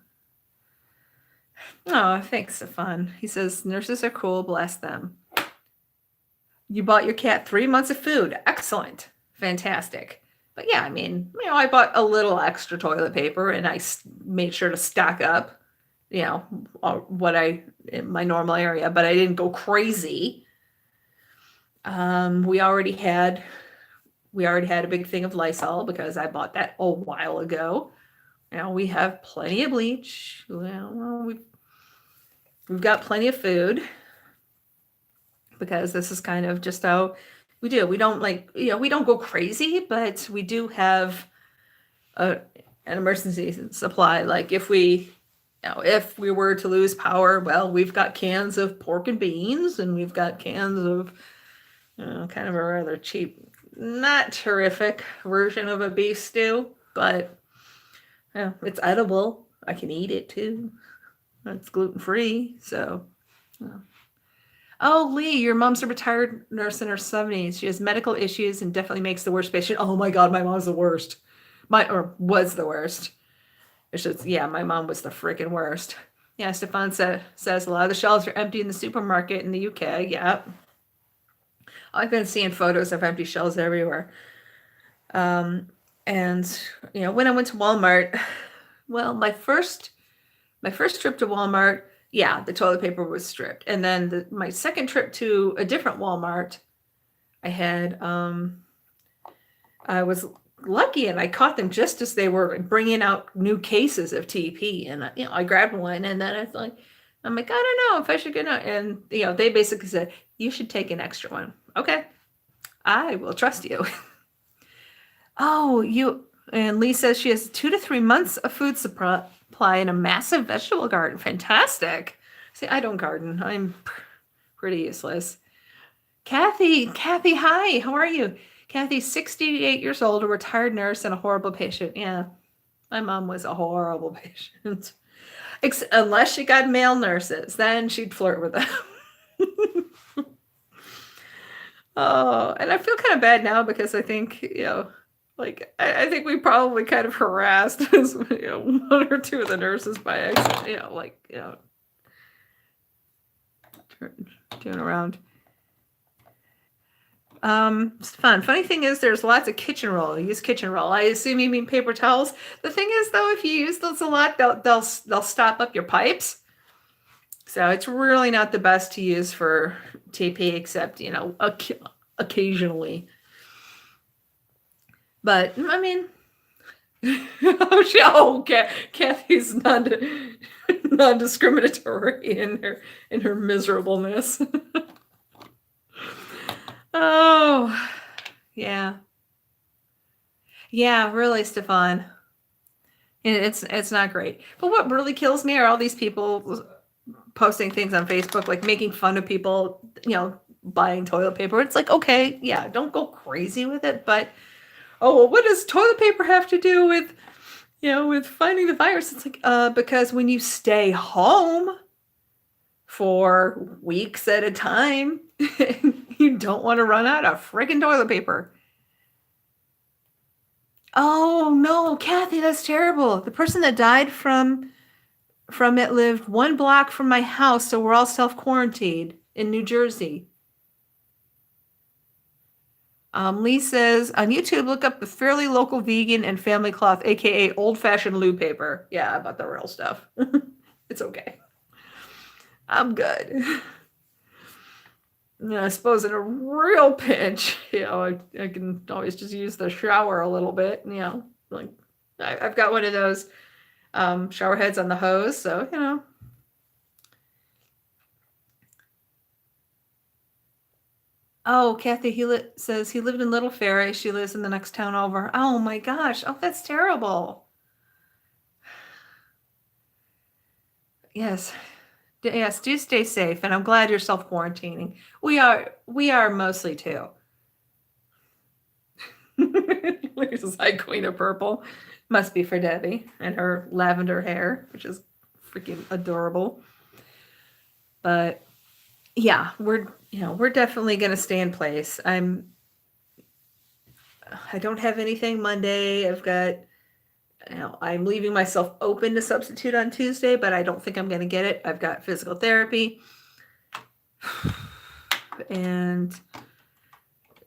Oh, thanks, Stefan. He says, nurses are cool, bless them. You bought your cat 3 months of food. Excellent. Fantastic. But yeah, I mean, I bought a little extra toilet paper and I made sure to stock up, what in my normal area, but I didn't go crazy. We already had a big thing of Lysol because I bought that a while ago. We have plenty of bleach. Well, we've got plenty of food because this is kind of just how we do. We don't we don't go crazy, but we do have an emergency supply. Like if we were to lose power, well, we've got cans of pork and beans, and we've got cans of kind of a rather cheap, not terrific version of a beef stew, but it's edible. I can eat it too. It's gluten-free, so. Oh, Lee, your mom's a retired nurse in her 70s. She has medical issues and definitely makes the worst patient. Oh my God, my mom's the worst. Was the worst. My mom was the freaking worst. Yeah, Stefan says a lot of the shelves are empty in the supermarket in the UK. Yeah. I've been seeing photos of empty shelves everywhere. And, when I went to Walmart, well, my first trip to Walmart, yeah, the toilet paper was stripped. And then my second trip to a different Walmart, I was lucky and I caught them just as they were bringing out new cases of TP. And, I grabbed one and then I'm like, I don't know if I should get out. And, they basically said, you should take an extra one. Okay, I will trust you. And Lee says she has 2 to 3 months of food supply in a massive vegetable garden. Fantastic. See, I don't garden. I'm pretty useless. Kathy, hi. How are you? Kathy's 68 years old, a retired nurse and a horrible patient. Yeah, my mom was a horrible patient. Unless she got male nurses, then she'd flirt with them. Oh, and I feel kind of bad now because I think, I think we probably kind of harassed one or two of the nurses by accident, doing around. It's fun. Funny thing is there's lots of kitchen roll. Use kitchen roll. I assume you mean paper towels. The thing is though, if you use those a lot, they'll stop up your pipes. So it's really not the best to use for TP except, occasionally. But I mean, Kathy's non-discriminatory in her miserableness. Oh, yeah. Yeah, really, Stefan. It's not great. But what really kills me are all these people posting things on Facebook, like making fun of people, buying toilet paper. It's like, okay, yeah, don't go crazy with it, but Oh, well, what does toilet paper have to do with, with fighting the virus? It's like, because when you stay home for weeks at a time, you don't want to run out of friggin' toilet paper. Oh no, Kathy, that's terrible. The person that died from it lived 1 block from my house, so we're all self-quarantined in New Jersey. Lee says, on YouTube, look up the Fairly Local Vegan and Family Cloth, aka old-fashioned loo paper. Yeah, about the real stuff. It's okay. I'm good. I suppose in a real pinch, I can always just use the shower a little bit. Like I've got one of those shower heads on the hose, so. Oh, Kathy, says he lived in Little Ferry. She lives in the next town over. Oh my gosh. Oh, that's terrible. Yes. Yes, do stay safe, and I'm glad you're self-quarantining. We are mostly too. There's like Queen of Purple. Must be for Debbie and her lavender hair, which is freaking adorable. But yeah, we're definitely gonna stay in place. I don't have anything Monday. I've got, I'm leaving myself open to substitute on Tuesday, but I don't think I'm gonna get it. I've got physical therapy, and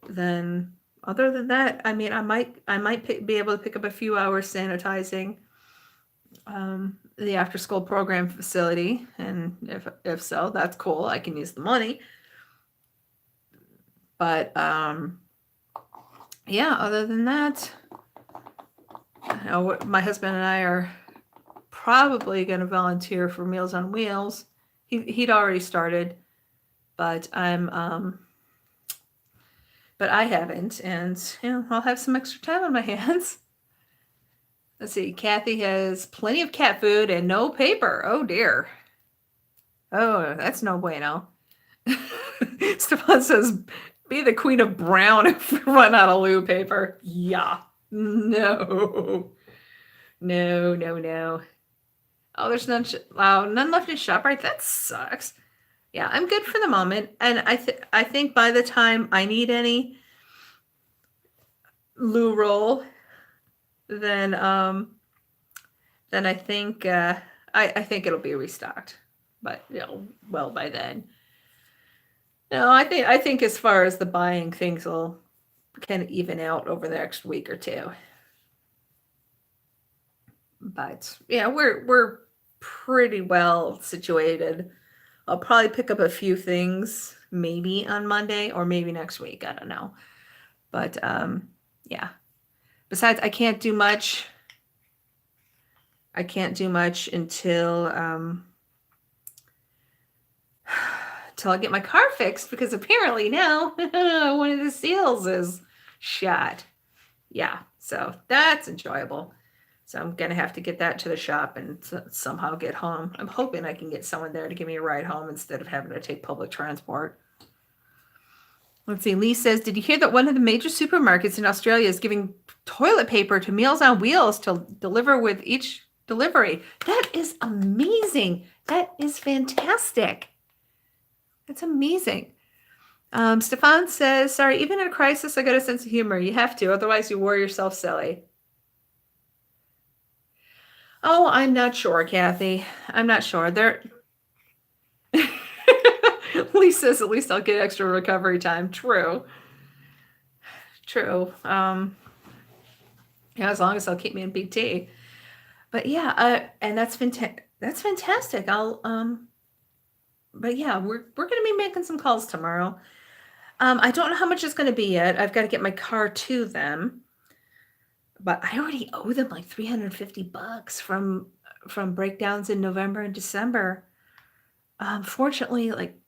then other than that, I mean, I might be able to pick up a few hours sanitizing the after school program facility, and if so, that's cool. I can use the money. But yeah, other than that, my husband and I are probably going to volunteer for Meals on Wheels. He'd already started, but but I haven't, and I'll have some extra time on my hands. Let's see. Kathy has plenty of cat food and no paper. Oh dear. Oh, that's no bueno. Stefan says, be the queen of brown if we run out of loo paper. Yeah. No. No. Oh, there's none left in ShopRite. That sucks. Yeah, I'm good for the moment. And I think by the time I need any loo roll, then I think I think it'll be restocked. But well by then. No, I think as far as the buying, things will kind of even out over the next week or two. But yeah, we're pretty well situated. I'll probably pick up a few things maybe on Monday or maybe next week. I don't know. But yeah. Besides, I can't do much. I can't do much until I get my car fixed, because apparently now one of the seals is shot. Yeah, so that's enjoyable. So I'm going to have to get that to the shop and somehow get home. I'm hoping I can get someone there to give me a ride home instead of having to take public transport. Let's see. Lee says, did you hear that one of the major supermarkets in Australia is giving toilet paper to Meals on Wheels to deliver with each delivery? That is amazing. That is fantastic. That's amazing. Stefan says, sorry, even in a crisis, I got a sense of humor. You have to, otherwise you worry yourself silly. Oh, I'm not sure, Kathy. I'm not sure. Lee says, at least I'll get extra recovery time. True. As long as they'll keep me in BT. But yeah, and that's fantastic. But yeah, we're going to be making some calls tomorrow. I don't know how much it's going to be yet. I've got to get my car to them, but I already owe them like $350 from breakdowns in November and December. Fortunately, like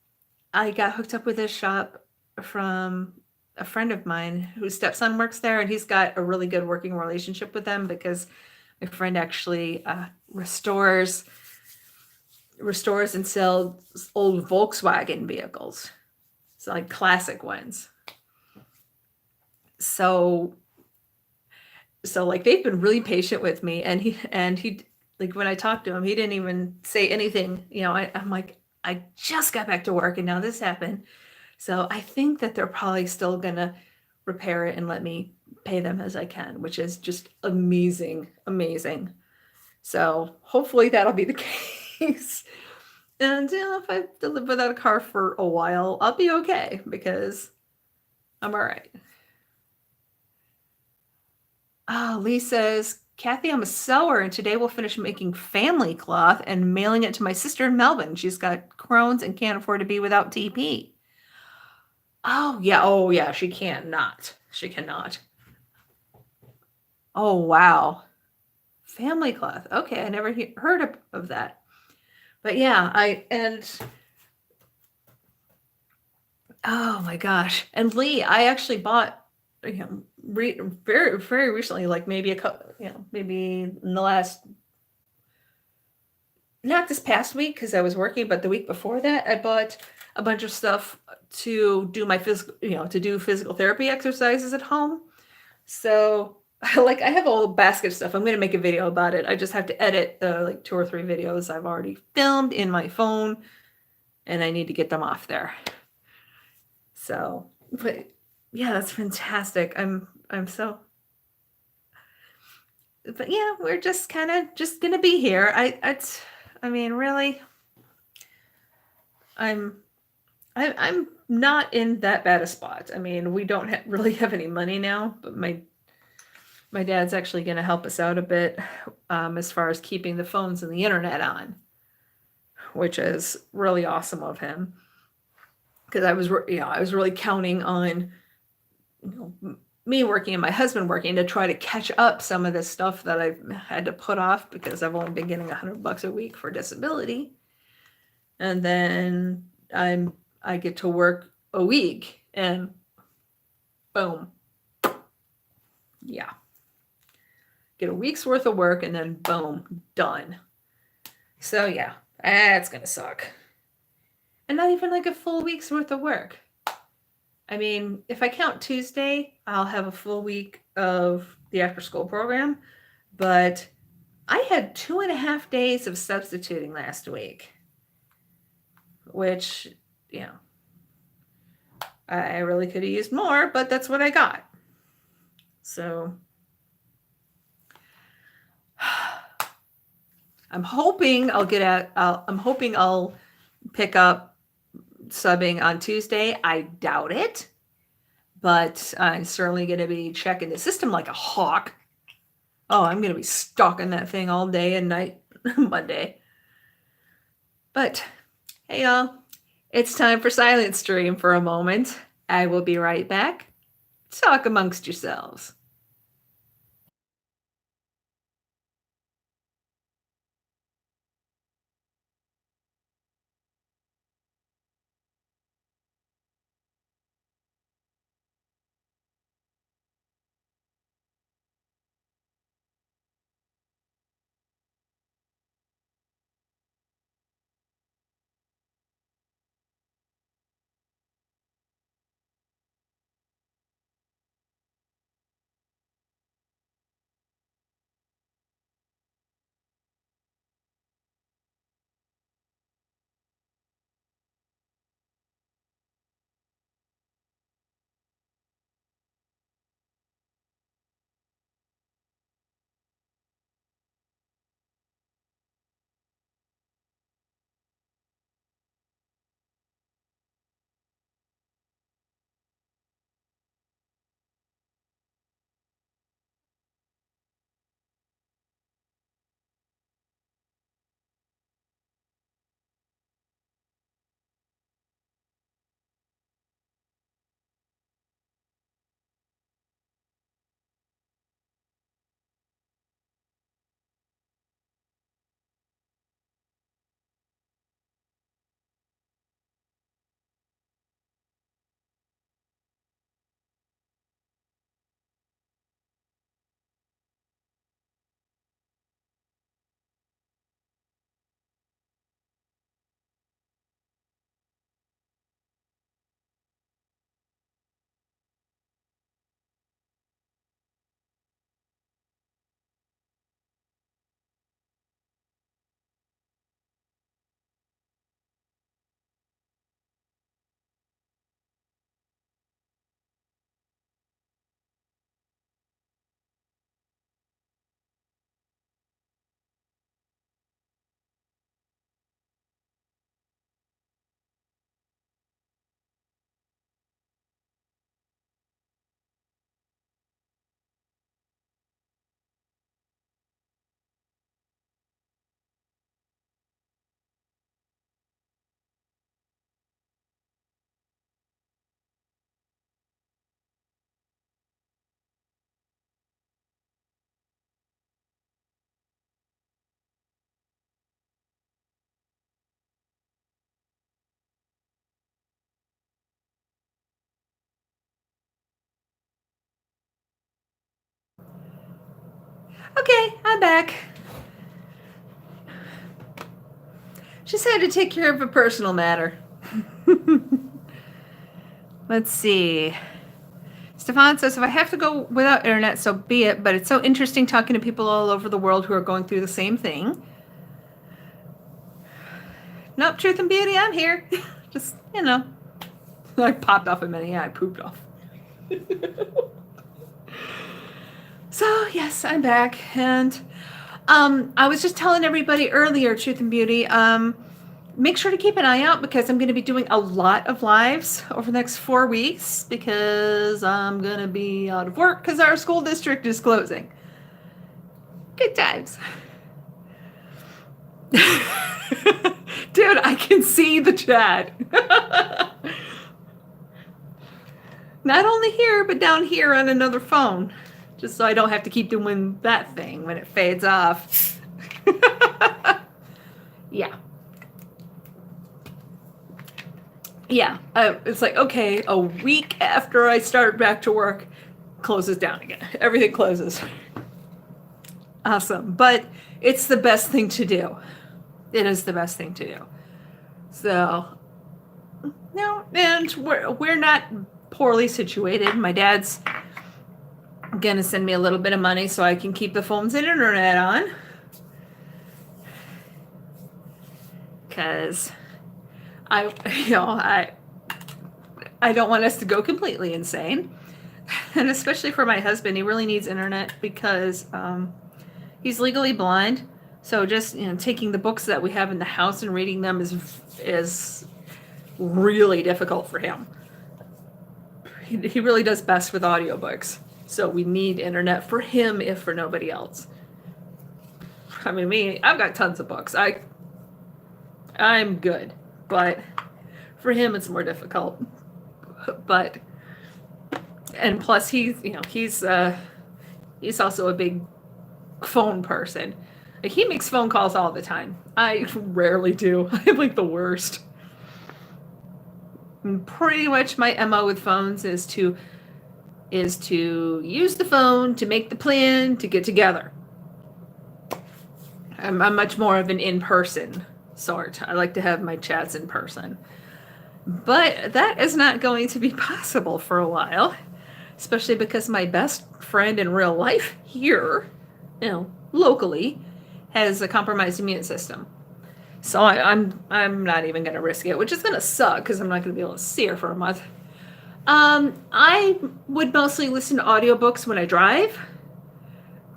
I got hooked up with this shop from a friend of mine whose stepson works there, and he's got a really good working relationship with them because my friend actually restores and sells old Volkswagen vehicles. So like classic ones. So So like they've been really patient with me, and he like when I talked to him, he didn't even say anything. I'm like, I just got back to work and now this happened. So I think that they're probably still gonna repair it and let me pay them as I can, which is just amazing, amazing. So hopefully that'll be the case. And if I have to live without a car for a while, I'll be okay because I'm all right. Lee says, Kathy, I'm a sewer, and today we'll finish making family cloth and mailing it to my sister in Melbourne. She's got Crohn's and can't afford to be without TP. Oh yeah, she can't not. She cannot. Oh wow. Family cloth. Okay, I never heard of that. But yeah, oh my gosh. And Lee, I actually bought, very, very recently, like maybe a couple, maybe in the last, not this past week because I was working, but the week before that, I bought a bunch of stuff to do my physical, to do physical therapy exercises at home. So like I have a whole basket of stuff. I'm going to make a video about it. I just have to edit the like 2 or 3 videos I've already filmed in my phone, and I need to get them off there. So, but yeah, that's fantastic. I'm so, but yeah, we're just kind of just gonna be here. I mean, really, I'm I'm not in that bad a spot. I mean, we don't really have any money now, but my dad's actually going to help us out a bit, as far as keeping the phones and the internet on, which is really awesome of him. Because I was really counting on, me working and my husband working to try to catch up some of this stuff that I've had to put off because I've only been getting $100 a week for disability, and then I get to work a week and boom, yeah, get a week's worth of work and then boom, done. So yeah, that's gonna suck. And not even like a full week's worth of work. I mean, if I count Tuesday, I'll have a full week of the after school program, but I had 2.5 days of substituting last week, which, you know, I really could have used more, but that's what I got. So I'm hoping I'll pick up subbing on Tuesday. I doubt it, but I'm certainly going to be checking the system like a hawk. Oh, I'm going to be stalking that thing all day and night Monday. But hey, y'all, it's time for Silent Stream for a moment. I will be right back. Talk amongst yourselves. Okay, I'm back. Just had to take care of a personal matter. Let's see. Stefan says, if I have to go without internet, so be it, but it's so interesting talking to people all over the world who are going through the same thing. Nope, truth and beauty, I'm here. Just, I popped off a minute. Yeah, I pooped off. So, yes, I'm back. And I was just telling everybody earlier, truth and beauty, make sure to keep an eye out because I'm going to be doing a lot of lives over the next 4 weeks because I'm going to be out of work because our school district is closing. Good times. Dude, I can see the chat. Not only here, but down here on another phone. Just so I don't have to keep doing that thing when it fades off. Yeah. Yeah. It's like, okay, a week after I start back to work, closes down again. Everything closes. Awesome. But it's the best thing to do. It is the best thing to do. So, no, and we're not poorly situated. My dad's gonna send me a little bit of money so I can keep the phones and internet on. Because I don't want us to go completely insane. And especially for my husband, he really needs internet because he's legally blind. So just taking the books that we have in the house and reading them is really difficult for him. He really does best with audiobooks. So we need internet for him, if for nobody else. I mean, I've got tons of books. I'm good, but for him it's more difficult. But and plus he's also a big phone person. He makes phone calls all the time. I rarely do. I'm like the worst. And pretty much my MO with phones is to use the phone to make the plan to get together. I'm much more of an in-person sort. I like to have my chats in person. But that is not going to be possible for a while, especially because my best friend in real life here, locally, has a compromised immune system. So I'm not even going to risk it, which is going to suck because I'm not going to be able to see her for a month. I would mostly listen to audiobooks when I drive,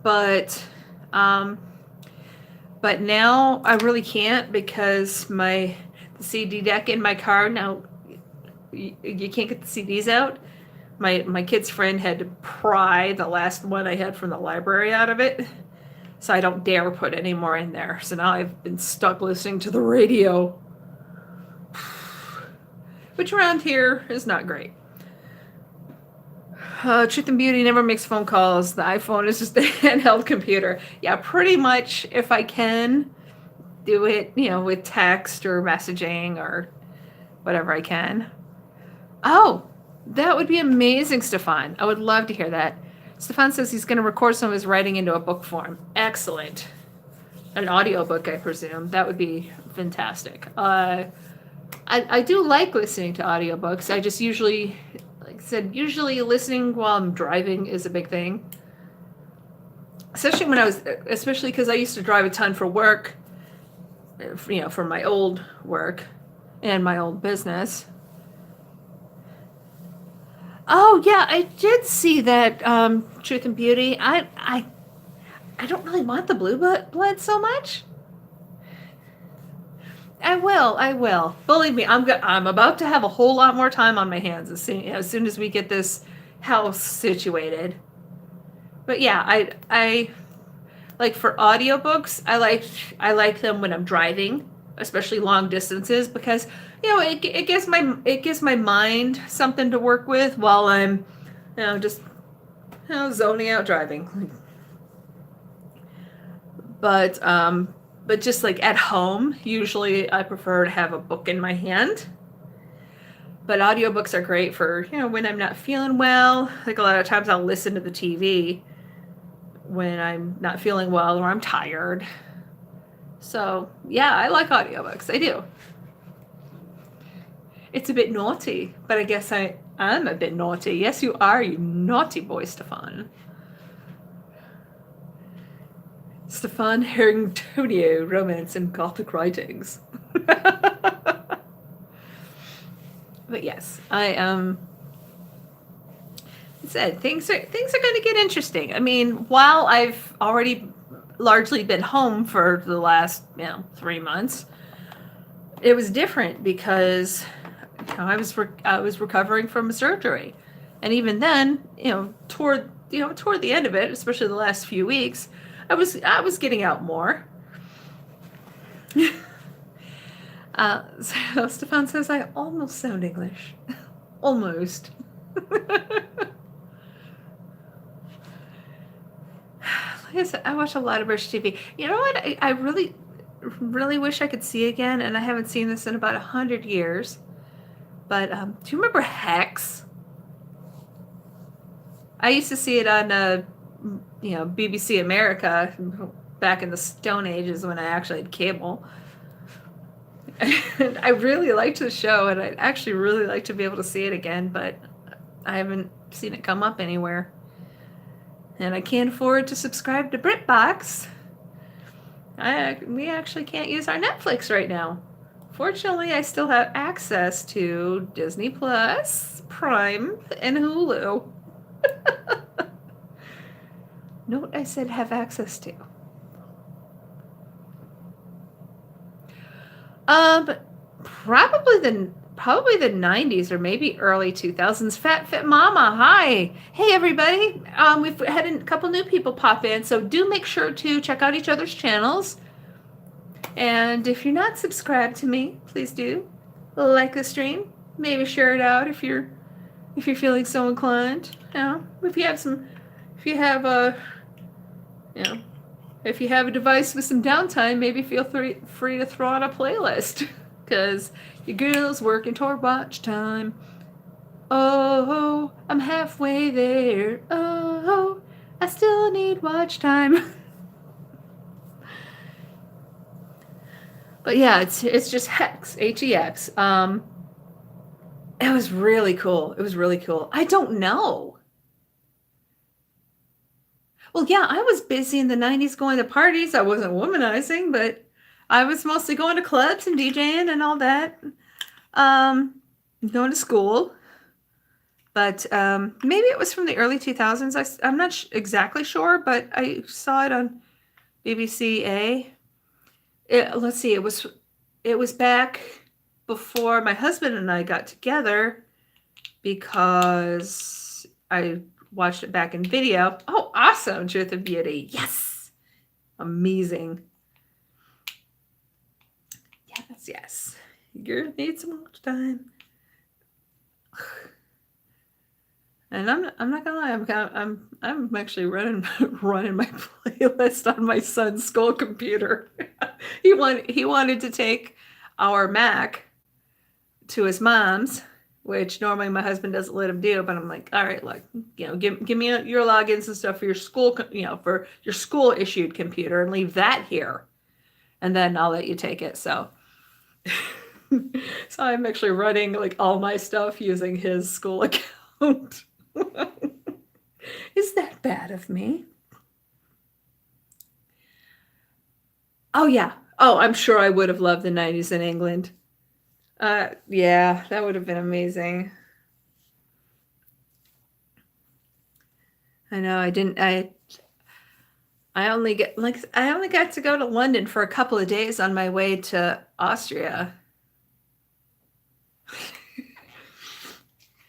but now I really can't because the CD deck in my car now, you can't get the CDs out. My kid's friend had to pry the last one I had from the library out of it. So I don't dare put any more in there. So now I've been stuck listening to the radio, which around here is not great. Truth and Beauty never makes phone calls. The iPhone is just a handheld computer. Yeah, pretty much if I can do it, with text or messaging or whatever I can. Oh, that would be amazing, Stefan. I would love to hear that. Stefan says he's going to record some of his writing into a book form. Excellent. An audiobook, I presume. That would be fantastic. I do like listening to audiobooks. I just usually, like I said, listening while I'm driving is a big thing. Especially because I used to drive a ton for work, for my old work and my old business. Oh yeah, I did see that Truth and Beauty. I don't really want the blue blood so much. I will. Believe me, I'm about to have a whole lot more time on my hands as soon as we get this house situated. But yeah, I like for audiobooks, I like them when I'm driving, especially long distances, because it gives my mind something to work with while I'm just zoning out driving. But just like at home, usually I prefer to have a book in my hand. But audiobooks are great for when I'm not feeling well. Like a lot of times I'll listen to the TV when I'm not feeling well or I'm tired. So, yeah, I like audiobooks. I do. It's a bit naughty, but I guess I am a bit naughty. Yes, you are, you naughty boy, Stefan. Stefan Harringtonio, Romance and Gothic Writings. But yes, I said things are going to get interesting. I mean, while I've already largely been home for the last 3 months, it was different because I was recovering from a surgery, and even then, toward the end of it, especially the last few weeks, I was getting out more. So Stefan says I almost sound English. Almost. Like I said, I watch a lot of British TV. You know what? I really, really wish I could see again, and I haven't seen this in about 100 years. But do you remember Hex? I used to see it on, BBC America back in the Stone Ages when I actually had cable. And I really liked the show, and I'd actually really like to be able to see it again, but I haven't seen it come up anywhere. And I can't afford to subscribe to BritBox. We actually can't use our Netflix right now. Fortunately, I still have access to Disney Plus, Prime, and Hulu. Note I said have access to. Probably the 90s or maybe early 2000s. Fat Fit Mama, hi. Hey, everybody. We've had a couple new people pop in, so do make sure to check out each other's channels. And if you're not subscribed to me, please do like the stream. Maybe share it out if you're feeling so inclined. If you have a device with some downtime, maybe feel free to throw on a playlist, because your girl's working toward watch time. Oh, I'm halfway there. Oh, I still need watch time. But yeah, it's just Hex, Hex. It was really cool. I don't know. Well, yeah, I was busy in the 90s going to parties. I wasn't womanizing, but I was mostly going to clubs and DJing and all that. Going to school. But maybe it was from the early 2000s. I'm not exactly sure, but I saw it on BBC A. Let's see, it was back before my husband and I got together, because I watched it back in video. Oh, awesome. Truth and Beauty. Yes. Amazing. Yes. You're gonna need some watch time. And I'm not gonna lie, I'm actually running my playlist on my son's school computer. He wanted to take our Mac to his mom's, which normally my husband doesn't let him do, but I'm like, all right, look, give me your logins and stuff for your school, for your school issued computer, and leave that here, and then I'll let you take it. So, so I'm actually running like all my stuff using his school account. Is that bad of me? Oh yeah. Oh, I'm sure I would have loved the 90s in England. Yeah, that would have been amazing. I know. I only got to go to London for a couple of days on my way to Austria.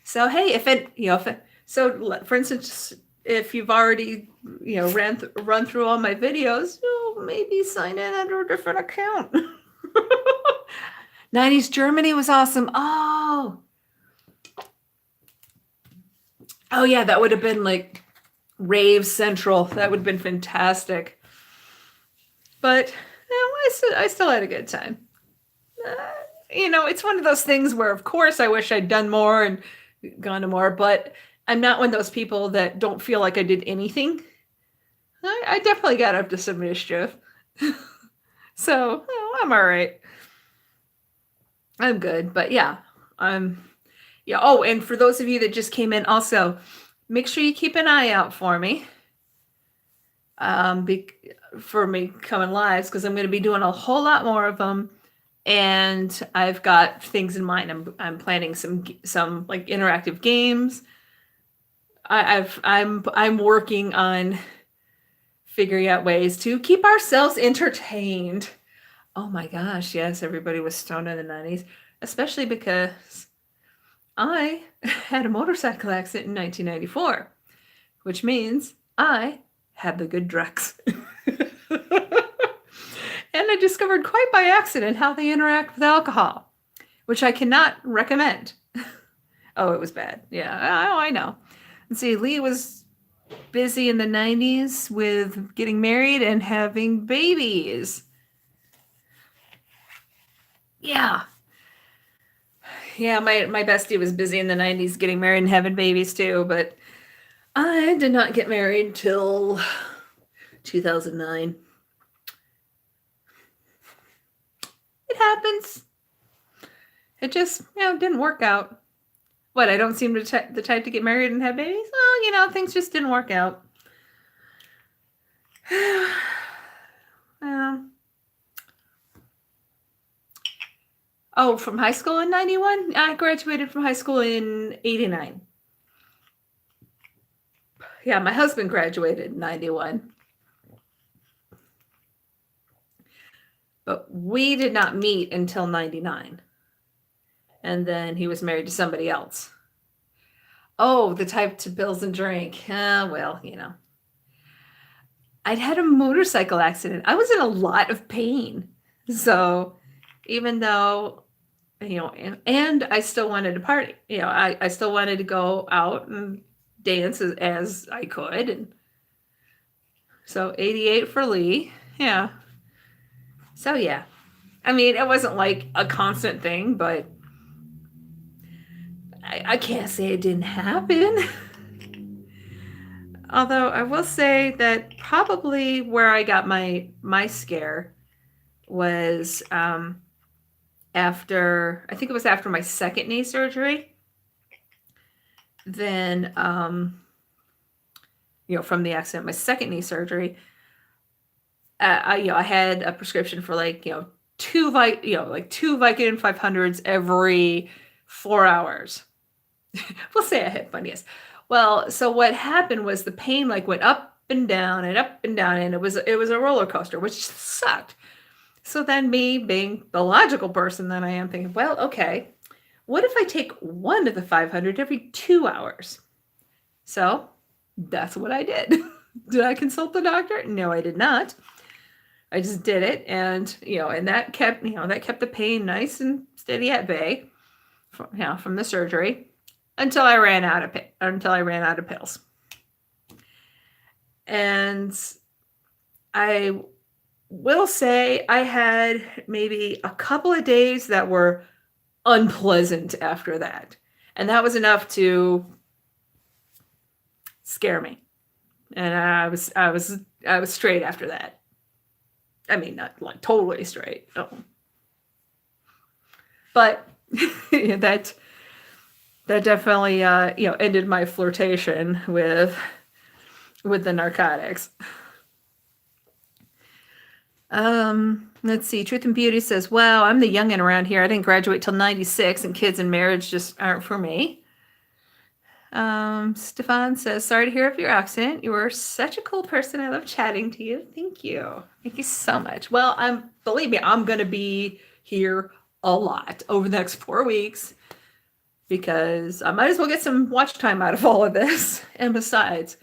So hey, for instance, if you've already run through all my videos, maybe sign in under a different account. 90s Germany was awesome. Oh yeah, that would have been like rave central. That would have been fantastic. But I still had a good time. It's one of those things where, of course, I wish I'd done more and gone to more, but I'm not one of those people that don't feel like I did anything. I definitely got up to some mischief. So I'm all right. I'm good. But yeah, yeah. Oh, and for those of you that just came in, also make sure you keep an eye out for me. For me coming lives, because I'm going to be doing a whole lot more of them, and I've got things in mind. I'm planning some like interactive games. I'm working on figuring out ways to keep ourselves entertained. Oh my gosh, yes, everybody was stoned in the 90s, especially because I had a motorcycle accident in 1994, which means I had the good drugs. And I discovered quite by accident how they interact with alcohol, which I cannot recommend. Oh, it was bad. Yeah, I know. And see, Lee was busy in the 90s with getting married and having babies. Yeah. Yeah, my bestie was busy in the 90s getting married and having babies too, but I did not get married till 2009. It happens. It just, didn't work out. What, I don't seem the type to get married and have babies? Well, things just didn't work out. Oh, from high school in 91? I graduated from high school in 89. Yeah, my husband graduated in 91. But we did not meet until 99. And then he was married to somebody else. Oh, the type to bills and drink. Well, I'd had a motorcycle accident. I was in a lot of pain. So even though, and I still wanted to party, I still wanted to go out and dance as I could. And so 88 for Lee. Yeah. So yeah. I mean, it wasn't like a constant thing, but I can't say it didn't happen. Although I will say that probably where I got my scare was after, I think it was after my second knee surgery. Then, from the accident, my second knee surgery, I had a prescription for two Vicodin 500s every 4 hours. We'll say I had fun, yes. Well, so what happened was the pain went up and down and up and down, and it was a roller coaster, which sucked. So then, me being the logical person that I am, thinking, well, okay, what if I take one of the 500 every 2 hours? So that's what I did. Did I consult the doctor? No, I did not. I just did it, and and that kept the pain nice and steady at bay from the surgery until I ran out of pills. And I will say I had maybe a couple of days that were unpleasant after that. And that was enough to scare me. And I was straight after that. I mean, not totally straight. No. But that definitely ended my flirtation with the narcotics. Let's see. Truth and Beauty says, wow, I'm the youngin' around here. I didn't graduate till 96, and kids and marriage just aren't for me. Stefan says, sorry to hear of your accident. You were such a cool person. I love chatting to you. Thank you. Thank you so much. Well, believe me, I'm going to be here a lot over the next 4 weeks because I might as well get some watch time out of all of this. And besides,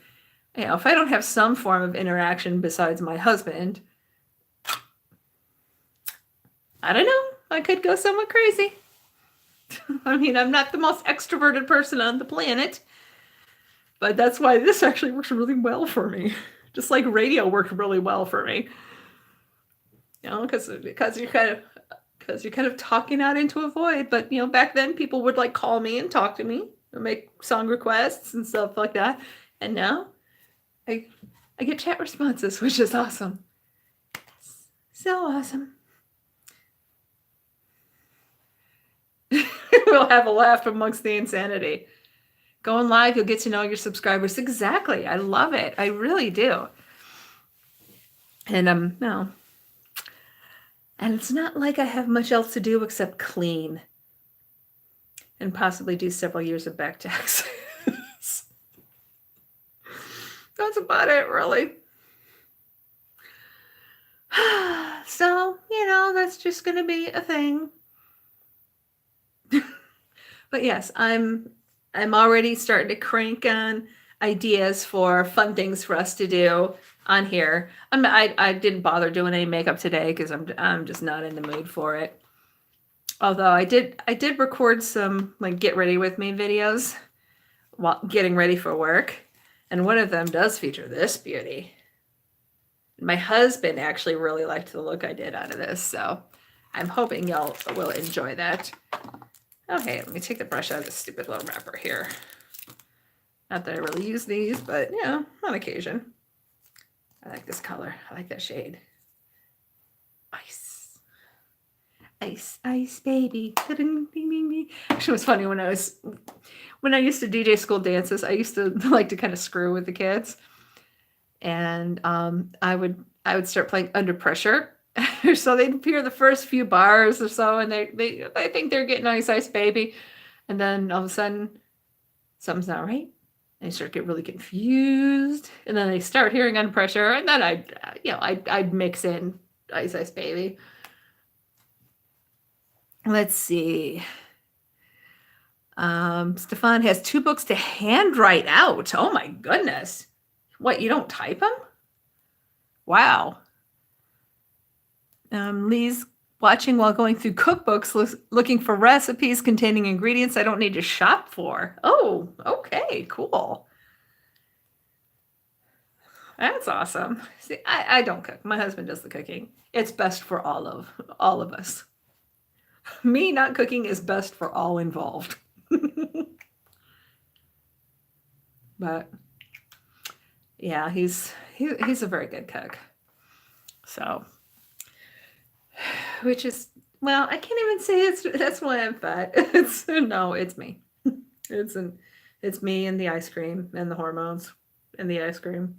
if I don't have some form of interaction besides my husband, I don't know. I could go somewhat crazy. I mean, I'm not the most extroverted person on the planet, but that's why this actually works really well for me. Just like radio worked really well for me. Because you're kind of talking out into a void. But back then people would call me and talk to me and make song requests and stuff like that. And now I I get chat responses, which is awesome. So awesome. We'll have a laugh amongst the insanity. Going live, you'll get to know your subscribers. Exactly. I love it. I really do. And no. And it's not like I have much else to do except clean. And possibly do several years of back taxes. That's about it, really. So, that's just going to be a thing. But yes, I'm already starting to crank on ideas for fun things for us to do on here. I didn't bother doing any makeup today because I'm just not in the mood for it. Although I did record some like get ready with me videos while getting ready for work, and one of them does feature this beauty. My husband actually really liked the look I did out of this, so I'm hoping y'all will enjoy that. Okay, let me take the brush out of this stupid little wrapper here. Not that I really use these, but on occasion. I like this color. I like that shade. Ice. Ice, ice, baby. Actually, it was funny when I used to DJ school dances, I used to like to kind of screw with the kids. And I would start playing Under Pressure. So they'd hear the first few bars or so, and they think they're getting Ice Ice Baby, and then all of a sudden something's not right. They start getting really confused, and then they start hearing Under Pressure, and then I'd mix in Ice Ice Baby. Let's see. Stefan has 2 books to handwrite out. Oh my goodness. What, you don't type them? Wow. Lee's watching while going through cookbooks, looking for recipes containing ingredients I don't need to shop for. Oh, okay, cool. That's awesome. See, I don't cook. My husband does the cooking. It's best for all of us. Me not cooking is best for all involved. But yeah, he's a very good cook. So, which is, well, I can't even say that's why I'm fat. It's me. It's me and the ice cream and the hormones and the ice cream.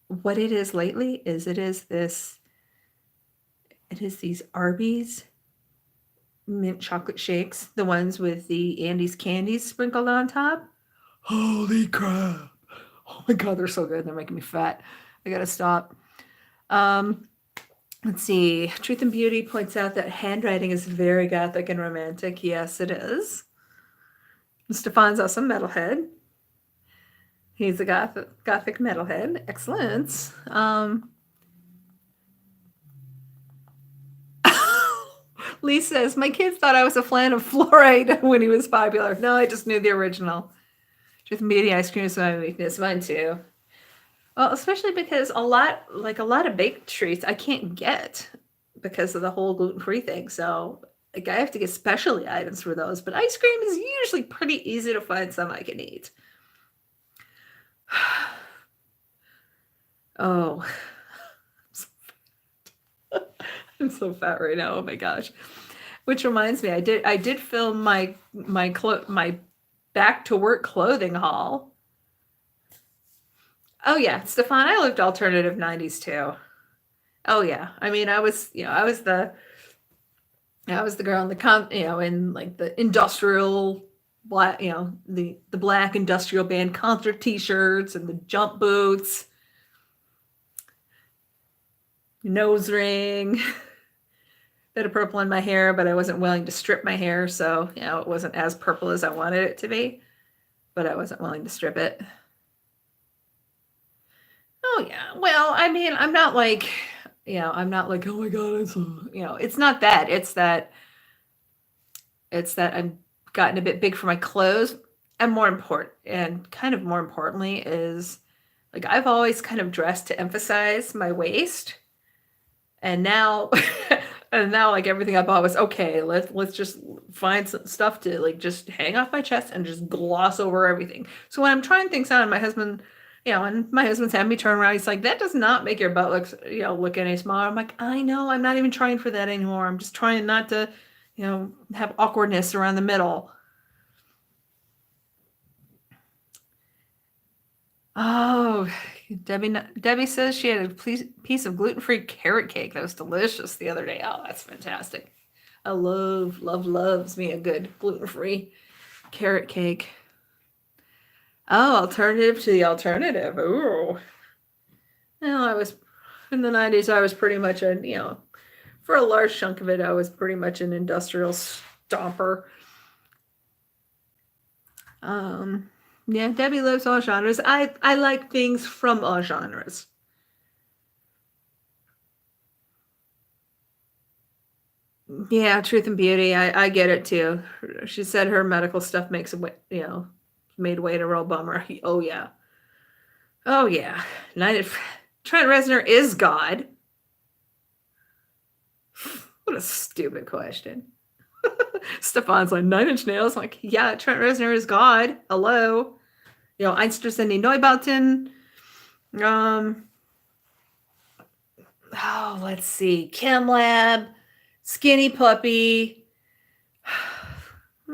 What it is lately is it is these Arby's mint chocolate shakes, the ones with the Andes candies sprinkled on top. Holy crap. Oh my God, they're so good. They're making me fat. I gotta stop. Let's see. Truth and Beauty points out that handwriting is very gothic and romantic. Yes, it is. Stefan's also a metalhead. He's a gothic metalhead. Excellent. Lee says, my kids thought I was a fan of fluoride when he was popular. No, I just knew the original. Truth and Beauty ice cream is my weakness. Mine too. Well, especially because a lot of baked treats I can't get because of the whole gluten-free thing. So like I have to get specialty items for those. But ice cream is usually pretty easy to find some I can eat. Oh, I'm so fat right now. Oh my gosh. Which reminds me, I did film my back to work clothing haul. Oh yeah, Stefan, I lived alternative 90s too. Oh yeah. I mean, I was the girl in the in like the industrial black, the black industrial band concert t-shirts and the jump boots, nose ring, bit of purple in my hair, but I wasn't willing to strip my hair, so it wasn't as purple as I wanted it to be, but I wasn't willing to strip it. Oh yeah. Well, I mean, I'm not like, oh my God, it's not that. It's that I'm gotten a bit big for my clothes, and more importantly is like I've always kind of dressed to emphasize my waist. And now And now like everything I bought was okay, let's just find some stuff to like just hang off my chest and just gloss over everything. So when I'm trying things on, my husband, and my husband's having me turn around, he's like, that does not make your butt look any smaller. I'm like, I know, I'm not even trying for that anymore. I'm just trying not to, have awkwardness around the middle. Oh, Debbie says she had a piece of gluten-free carrot cake that was delicious the other day. Oh, that's fantastic. I loves me a good gluten-free carrot cake. Oh, alternative to the alternative. Ooh. Well, I was in the 90s, I was pretty much for a large chunk of it, I was pretty much an industrial stomper. Yeah, Debbie loves all genres. I like things from all genres. Yeah, Truth and Beauty. I get it too. She said her medical stuff makes made weight a real bummer. Oh yeah. Oh yeah. Trent Reznor is God. What a stupid question. Stefan's like 9-Inch Nails. Like, yeah, Trent Reznor is God. Hello. Einstein Neubauten. Let's see. Chem Lab. Skinny Puppy.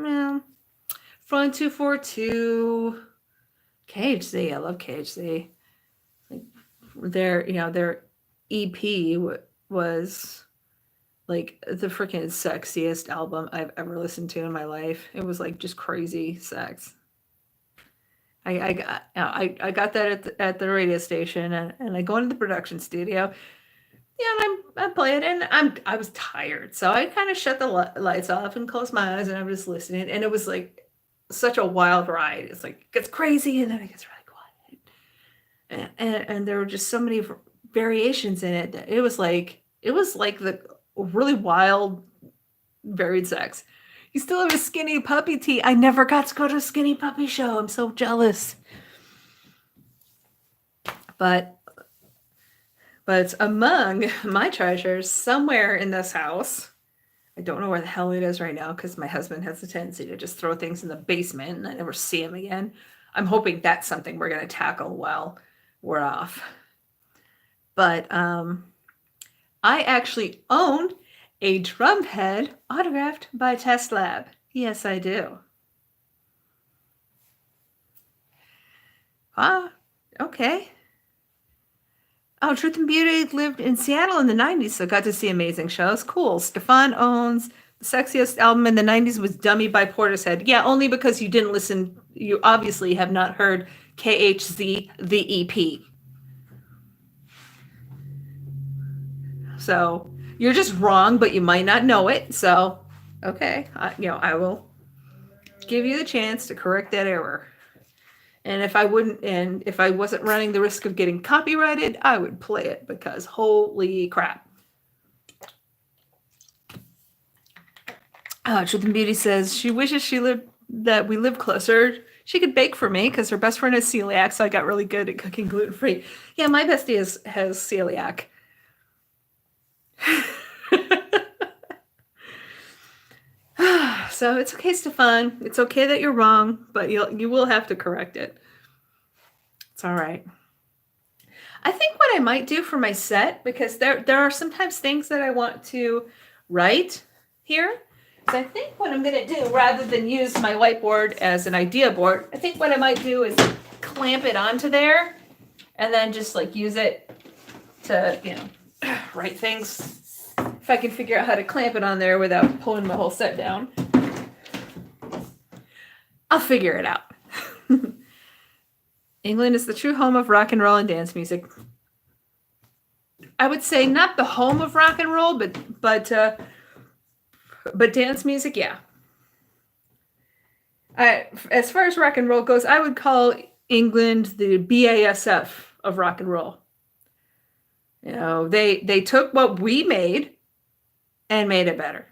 Yeah. Front 242. KHZ. I love KHZ. Like their EP was like the freaking sexiest album I've ever listened to in my life. It was like just crazy sex. I got that at the radio station, and I go into the production studio. Yeah, and I play it, and I was tired, so I kind of shut the lights off and closed my eyes, and I'm just listening, and it was like such a wild ride. It's like it gets crazy, and then it gets really quiet, and there were just so many variations in it. It was like the really wild, varied sex. You still have a Skinny Puppy tee. I never got to go to a Skinny Puppy show. I'm so jealous. But among my treasures somewhere in this house, I don't know where the hell it is right now because my husband has a tendency to just throw things in the basement and I never see him again. I'm hoping that's something we're going to tackle while we're off. But I actually own a drum head autographed by Test Lab. Yes, I do. Ah, okay. Oh, Truth and Beauty lived in Seattle in the 90s, so got to see amazing shows. Cool. Stefan owns the sexiest album in the 90s was Dummy by Portishead. Yeah, only because you didn't listen. You obviously have not heard KHZ, the EP. So you're just wrong, but you might not know it. So, okay, I will give you the chance to correct that error. And if I wasn't running the risk of getting copyrighted, I would play it because holy crap. Truth and Beauty says she wishes that we lived closer. She could bake for me because her best friend has celiac, so I got really good at cooking gluten-free. Yeah, my bestie has celiac. So it's okay, Stefan. It's okay that you're wrong, but you will have to correct it. It's all right. I think what I might do for my set, because there are sometimes things that I want to write here. So I think what I'm going to do, rather than use my whiteboard as an idea board, I think what I might do is clamp it onto there and then just like use it to, write things. If I can figure out how to clamp it on there without pulling my whole set down, I'll figure it out. England is the true home of rock and roll and dance music. I would say not the home of rock and roll, but dance music, yeah. As far as rock and roll goes, I would call England the BASF of rock and roll. They took what we made and made it better.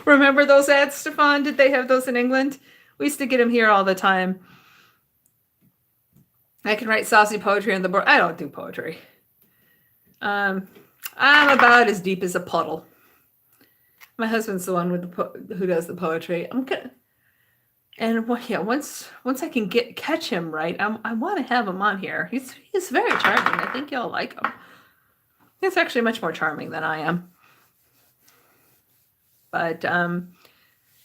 Remember those ads, Stefan? Did they have those in England? We used to get them here all the time. I can write saucy poetry on the board. I don't do poetry. I'm about as deep as a puddle. My husband's the one with who does the poetry. I'm gonna, and yeah, once I can catch him right, I want to have him on here. He's very charming. I think you'll like him. He's actually much more charming than I am. But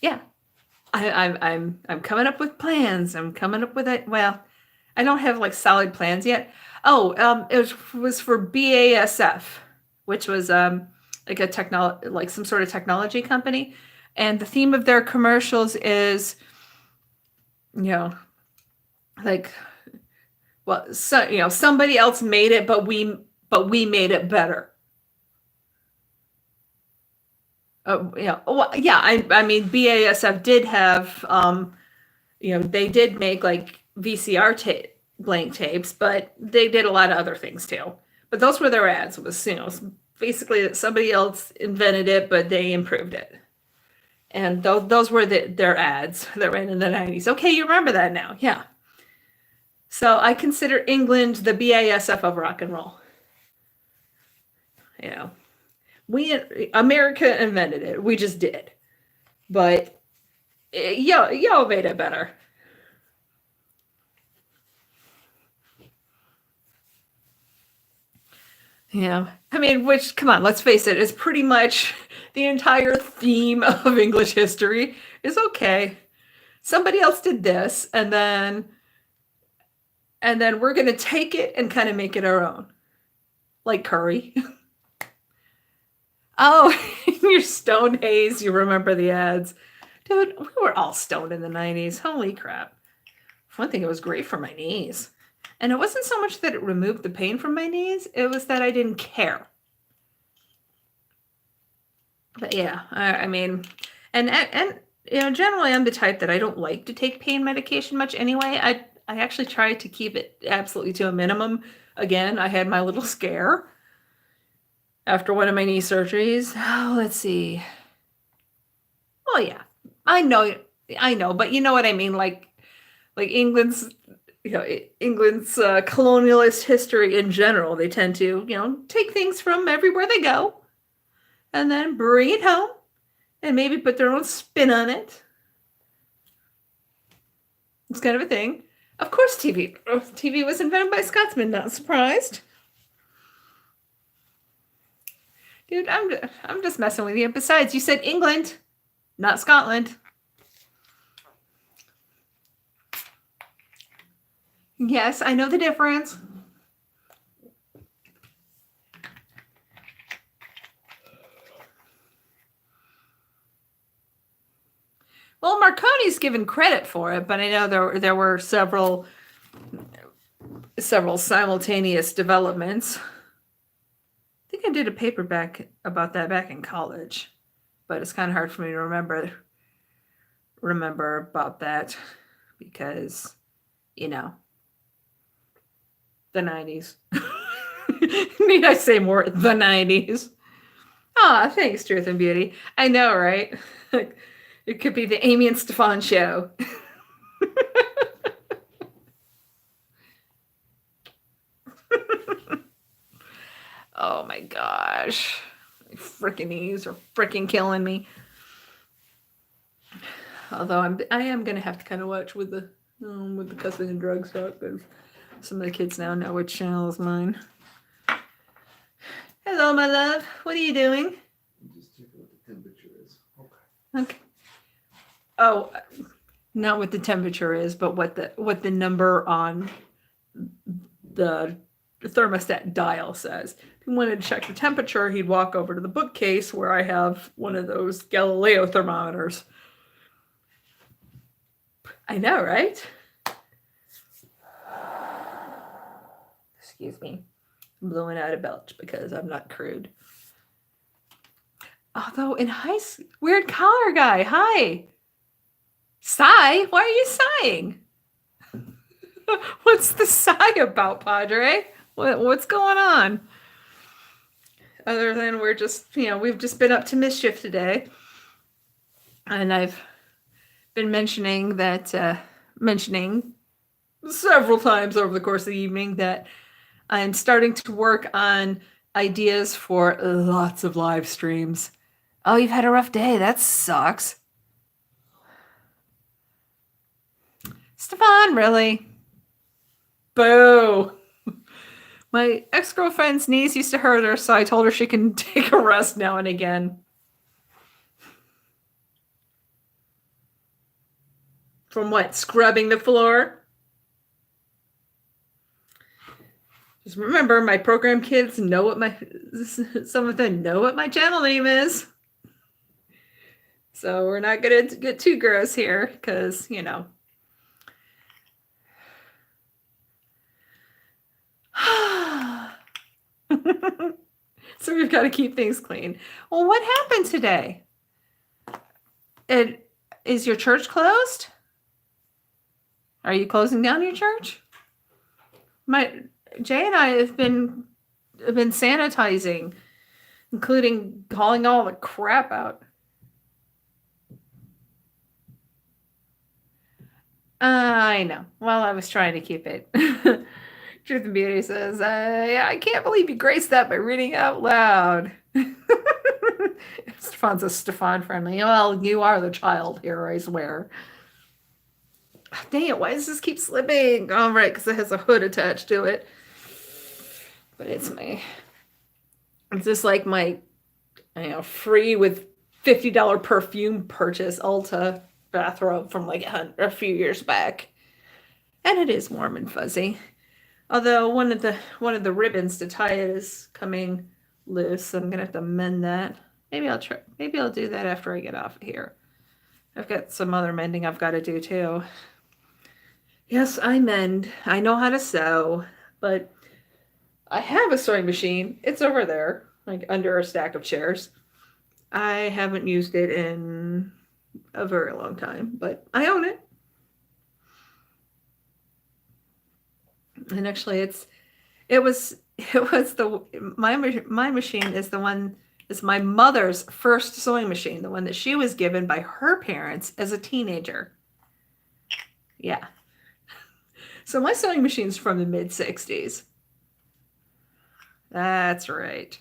yeah, I'm coming up with plans. I'm coming up with it. Well, I don't have like solid plans yet. Oh, it was for BASF, which was like like some sort of technology company, and the theme of their commercials is, you know, like, well, so somebody else made it, but we made it better. Yeah. I mean, BASF did have, they did make like VCR blank tapes, but they did a lot of other things too. But those were their ads. It was, basically that somebody else invented it, but they improved it. And those were their ads that ran in the 90s. Okay, you remember that now. Yeah. So I consider England the BASF of rock and roll. America invented it. We just did. But y'all made it better. Yeah. I mean, which, come on, let's face it, is pretty much the entire theme of English history is okay. Somebody else did this, and then we're going to take it and kind of make it our own. Like curry. Oh, your stone haze, you remember the ads. Dude, we were all stoned in the 90s. Holy crap. For one thing, it was great for my knees. And it wasn't so much that it removed the pain from my knees, it was that I didn't care. But yeah, I mean, and generally I'm the type that I don't like to take pain medication much anyway. I actually try to keep it absolutely to a minimum. Again, I had my little scare after one of my knee surgeries. Oh, let's see. Oh yeah, I know, but you know what I mean. Like England's, England's colonialist history in general. They tend to, take things from everywhere they go, and then bring it home, and maybe put their own spin on it. It's kind of a thing. Of course, TV was invented by Scotsmen. Not surprised. Dude, I'm just messing with you. Besides, you said England, not Scotland. Yes, I know the difference. Well, Marconi's given credit for it, but I know there were several simultaneous developments. I think I did a paper about that back in college, but it's kind of hard for me to remember about that because, the 90s. Need I say more? The 90s. Ah, thanks, Truth and Beauty. I know, right? It could be the Amy and Stefan show. Oh my gosh. My freaking knees are freaking killing me. Although I am gonna have to kind of watch with the cussing and drug stuff because some of the kids now know which channel is mine. Hello, my love. What are you doing? I'm just checking what the temperature is. Okay. Oh, not what the temperature is, but what the number on the thermostat dial says. If he wanted to check the temperature, he'd walk over to the bookcase where I have one of those Galileo thermometers. I know, right? Excuse me. I'm blowing out a belch because I'm not crude. Although in high school, weird collar guy. Hi. Sigh? Why are you sighing? What's the sigh about, Padre? What's going on? Other than we've just been up to mischief today. And I've been mentioning several times over the course of the evening that I'm starting to work on ideas for lots of live streams. Oh, you've had a rough day. That sucks. Stefan, really? Boo. My ex-girlfriend's niece used to hurt her, so I told her she can take a rest now and again. From what? Scrubbing the floor? Just remember, my program kids know what some of them know what my channel name is. So we're not going to get too gross here because, you know. So we've got to keep things clean. Well, what happened today? Is your church closed? Are you closing down your church? Jay and I have been sanitizing, including calling all the crap out. I know. Well, I was trying to keep it. Truth and Beauty says, I can't believe you graced that by reading out loud. Stefan says, Stefan friendly. Well, you are the child here, I swear. Dang it, why does this keep slipping? Oh, right, because it has a hood attached to it. But it's just like my, free with $50 perfume purchase Ulta bathrobe from like a few years back. And it is warm and fuzzy. Although one of the ribbons to tie it is coming loose, so I'm gonna have to mend that. Maybe I'll do that after I get off of here. I've got some other mending I've got to do too. Yes, I mend. I know how to sew, but I have a sewing machine. It's over there, like under a stack of chairs. I haven't used it in a very long time, but I own it. And actually, my machine is my mother's first sewing machine, the one that she was given by her parents as a teenager. Yeah. So my sewing machine's from the mid-60s. That's right.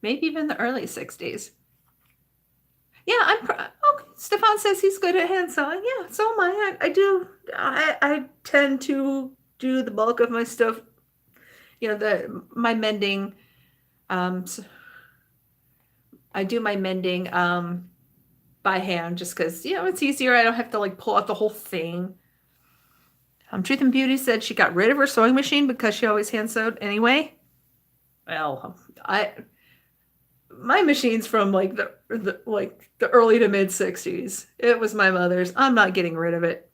Maybe even the early 60s. Yeah, Stefan says he's good at hand sewing. Yeah, so am I. I do. I tend to do the bulk of my stuff. My mending. I do my mending by hand just because it's easier. I don't have to like pull out the whole thing. Truth and Beauty said she got rid of her sewing machine because she always hand sewed anyway. Well, my machine's from like the early to mid 60s. It was my mother's. I'm not getting rid of it.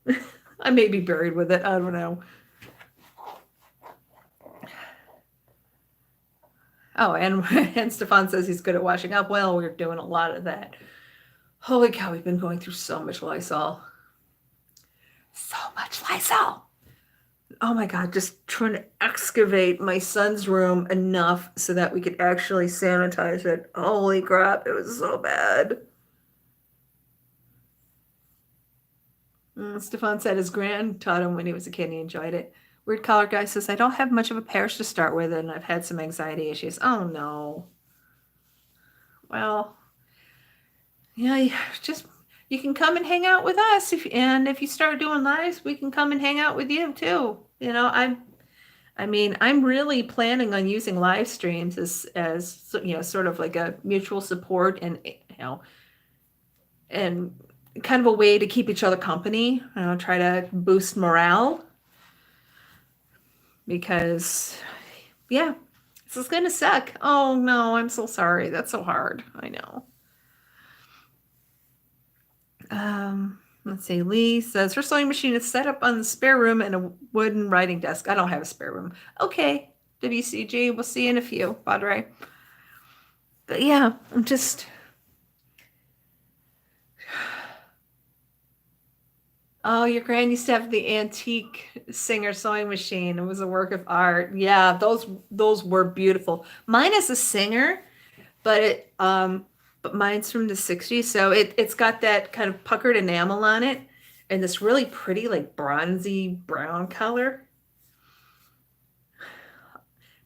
I may be buried with it. I don't know. Oh, and Stefan says he's good at washing up. Well, we're doing a lot of that. Holy cow, we've been going through so much Lysol. So much Lysol. Oh my God, just trying to excavate my son's room enough so that we could actually sanitize it. Holy crap, it was so bad. Stefan said his grand taught him when he was a kid and he enjoyed it. Weird Collar Guy says, I don't have much of a parish to start with and I've had some anxiety issues. Oh no. Well, yeah, you can come and hang out with us. If you start doing lives, we can come and hang out with you too. I'm really planning on using live streams as sort of like a mutual support and and kind of a way to keep each other company. Try to boost morale because this is gonna suck. Oh no, I'm so sorry. That's so hard. I know. Let's see. Lee says her sewing machine is set up on the spare room and a wooden writing desk. I don't have a spare room. Okay, WCG. We'll see you in a few, Padre. But yeah, I'm just. Oh, your grand used to have the antique Singer sewing machine. It was a work of art. Yeah, those were beautiful. Mine is a Singer, but mine's from the 60s, so it's got that kind of puckered enamel on it and this really pretty like bronzy brown color.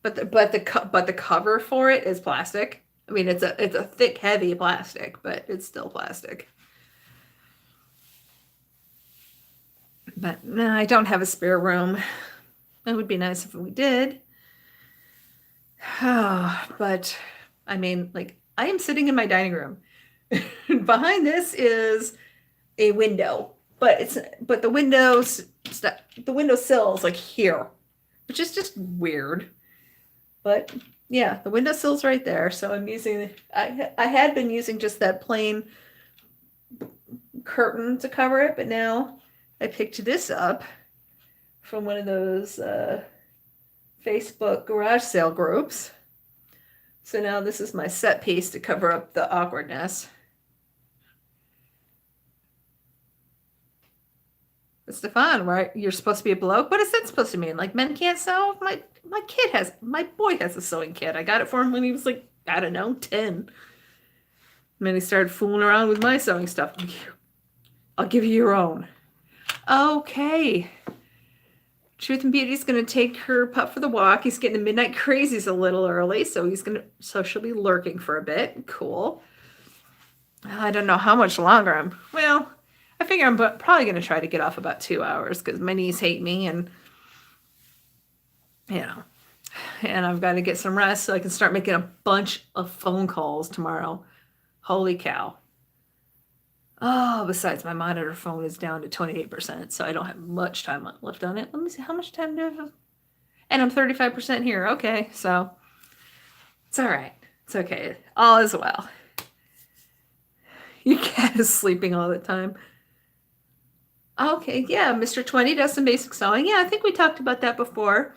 but the cover for it is plastic. I mean, it's a thick, heavy plastic, but it's still plastic. But no, I don't have a spare room. It would be nice if we did. But I mean, like, I am sitting in my dining room. Behind this is a window, but the windowsill is like here, which is just weird. But yeah, the windowsill's right there. So I'm using, I had been using just that plain curtain to cover it, but now I picked this up from one of those Facebook garage sale groups. So now this is my set piece to cover up the awkwardness. But Stefan, right? You're supposed to be a bloke? What is that supposed to mean? Like, men can't sew? My boy has a sewing kit. I got it for him when he was like, I don't know, 10. And then he started fooling around with my sewing stuff. I'll give you your own. Okay. Truth and Beauty's gonna take her pup for the walk. He's getting the midnight crazies a little early, so she'll be lurking for a bit. Cool. I don't know how much longer I figure I'm probably gonna try to get off about 2 hours because my knees hate me, and and I've got to get some rest so I can start making a bunch of phone calls tomorrow. Holy cow. Oh, besides, my monitor phone is down to 28%, so I don't have much time left on it. Let me see, how much time do I have? And I'm 35% here. Okay, so it's all right. It's okay. All is well. Your cat is sleeping all the time. Okay, yeah, Mr. 20 does some basic sewing. Yeah, I think we talked about that before.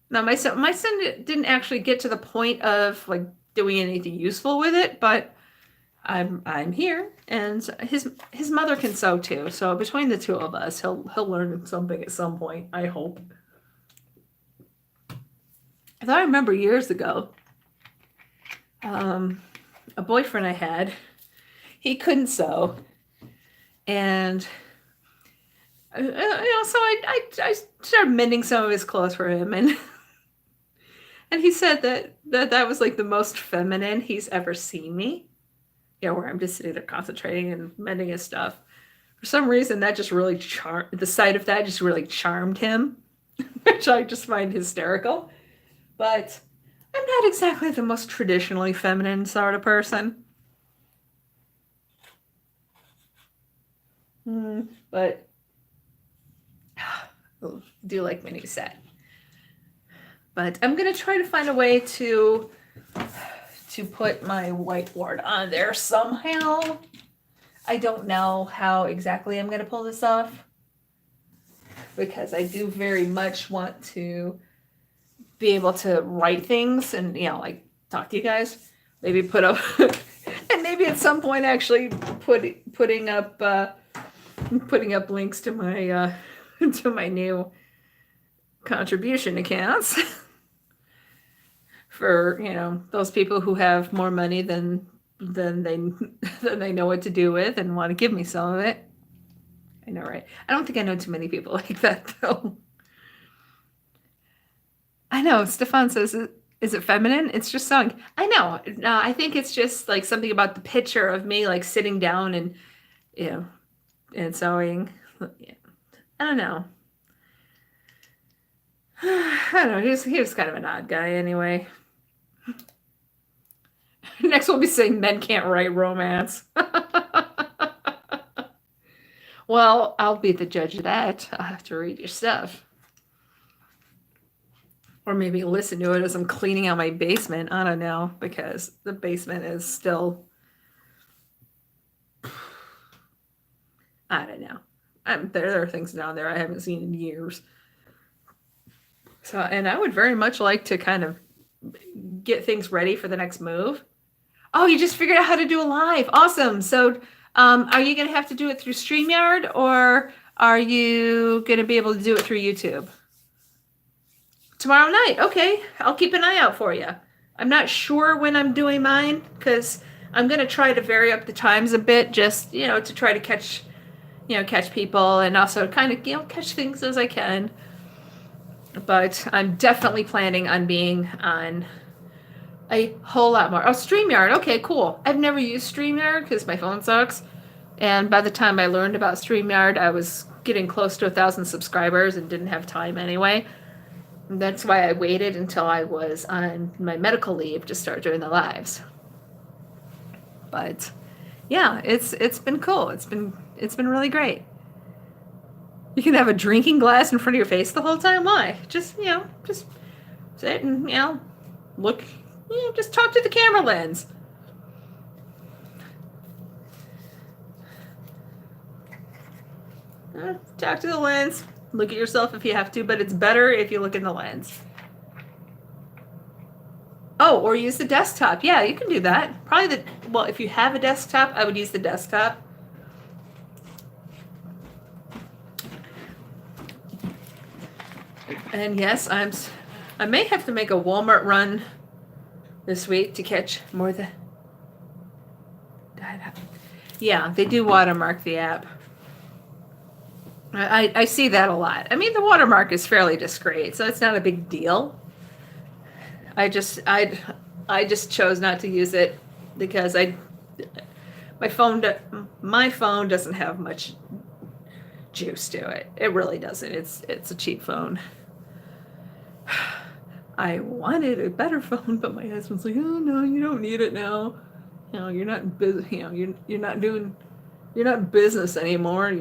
Now, my son didn't actually get to the point of like doing anything useful with it, but I'm here, and his mother can sew too. So between the two of us, he'll learn something at some point, I hope. If I remember years ago, a boyfriend I had, he couldn't sew, and so I started mending some of his clothes for him, and he said that was like the most feminine he's ever seen me. Where I'm just sitting there concentrating and mending his stuff. For some reason, that just really the sight of that just really charmed him, which I just find hysterical. But I'm not exactly the most traditionally feminine sort of person. But I do like my new set. But I'm going to try to find a way to put my whiteboard on there somehow. I don't know how exactly I'm going to pull this off, because I do very much want to be able to write things and, like talk to you guys. Maybe put up, and maybe at some point actually putting up links to my to my new contribution accounts. For those people who have more money than they know what to do with and want to give me some of it. I know, right? I don't think I know too many people like that, though. I know. Stefan says, "Is it feminine?" It's just sewing. I know. No, I think it's just like something about the picture of me like sitting down and and sewing. Yeah. I don't know. I don't know. He was kind of an odd guy, anyway. Next we'll be saying men can't write romance. Well, I'll be the judge of that. I'll have to read your stuff. Or maybe listen to it as I'm cleaning out my basement. I don't know, because the basement is still... I don't know. There are things down there I haven't seen in years. So, and I would very much like to kind of get things ready for the next move. Oh, you just figured out how to do a live. Awesome. So are you going to have to do it through StreamYard, or are you going to be able to do it through YouTube? Tomorrow night. Okay. I'll keep an eye out for you. I'm not sure when I'm doing mine, because I'm going to try to vary up the times a bit, just, to try to catch people, and also kind of, catch things as I can. But I'm definitely planning on being on a whole lot more. Oh, StreamYard. Okay, cool. I've never used StreamYard because my phone sucks. And by the time I learned about StreamYard, I was getting close to 1,000 subscribers and didn't have time anyway. And that's why I waited until I was on my medical leave to start doing the lives. But yeah, it's been cool. It's been really great. You can have a drinking glass in front of your face the whole time. Why? Just just sit and look. Just talk to the camera lens. Talk to the lens. Look at yourself if you have to, but it's better if you look in the lens. Oh, or use the desktop. Yeah, you can do that. Probably well, if you have a desktop, I would use the desktop. And yes, I may have to make a Walmart run this week to catch more of the. Yeah, they do watermark the app. I see that a lot. I mean, the watermark is fairly discreet, so it's not a big deal. I just chose not to use it because my phone doesn't have much juice to it. It really doesn't. It's a cheap phone. I wanted a better phone, but my husband's like, "Oh no, you don't need it now. You're not in business. You're not in business anymore.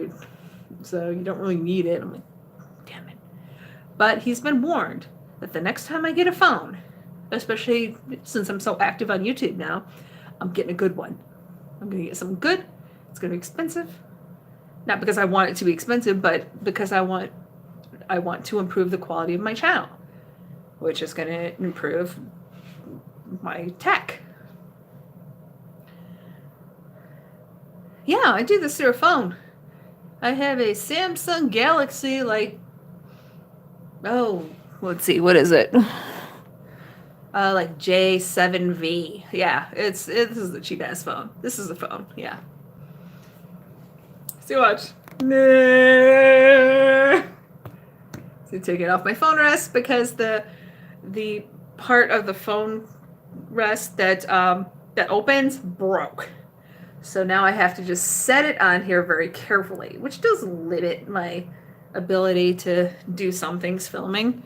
So you don't really need it." I'm like, damn it. But he's been warned that the next time I get a phone, especially since I'm so active on YouTube now, I'm getting a good one. I'm going to get something good. It's going to be expensive. Not because I want it to be expensive, but because I want to improve the quality of my channel, which is going to improve my tech. Yeah, I do this through a phone. I have a Samsung Galaxy, let's see, what is it? Like J7V. Yeah, this is the cheap ass phone. This is the phone, yeah. See, watch. So take it off my phone rest because the part of the phone rest that opens broke. So now I have to just set it on here very carefully, which does limit my ability to do some things filming.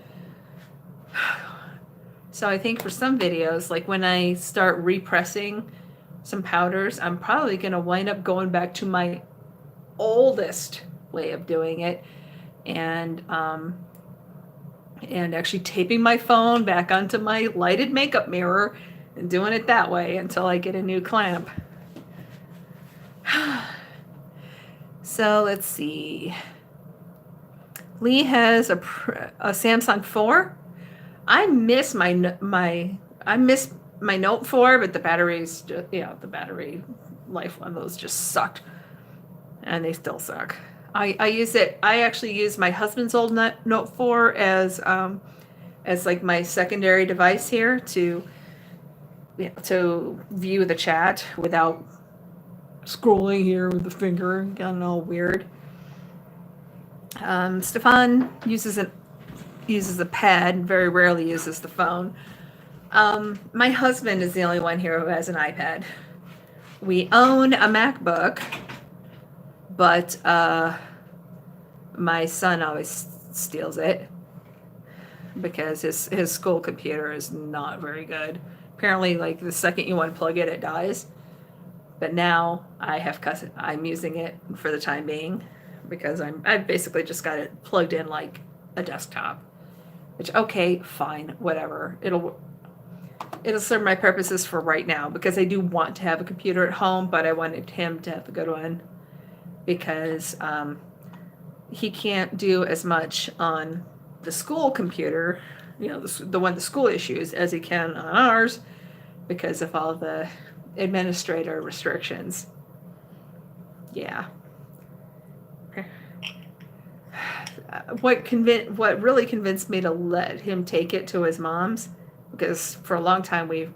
So I think for some videos, like when I start repressing some powders, I'm probably going to wind up going back to my oldest way of doing it and actually taping my phone back onto my lighted makeup mirror and doing it that way until I get a new clamp. So let's see. Lee has a Samsung 4. I miss my Note 4, but the batteries, the battery life on those just sucked, and they still suck. I actually use my husband's old Note 4 as like my secondary device here to view the chat without scrolling here with the finger, getting all weird. Stefan uses a pad, very rarely uses the phone. My husband is the only one here who has an iPad. We own a MacBook, but my son always steals it because his school computer is not very good. Apparently, like the second you unplug it, it dies. But now I'm using it for the time being because I've basically just got it plugged in like a desktop. Which, okay, fine, whatever. It'll serve my purposes for right now because I do want to have a computer at home, but I wanted him to have a good one because he can't do as much on the school computer, the one the school issues, as he can on ours because of all the administrator restrictions. Yeah. What really convinced me to let him take it to his mom's, because for a long time we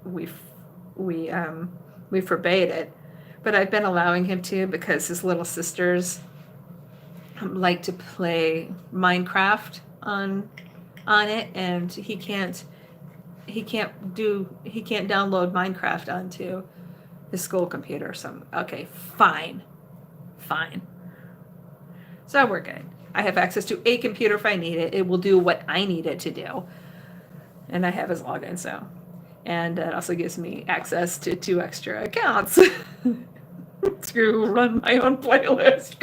forbade it, but I've been allowing him to because his little sisters like to play Minecraft on on it, and he can't download Minecraft onto his school computer. So okay, fine. So we're good. I have access to a computer if I need it. It will do what I need it to do. And I have his login, so. And it also gives me access to 2 extra accounts to run my own playlist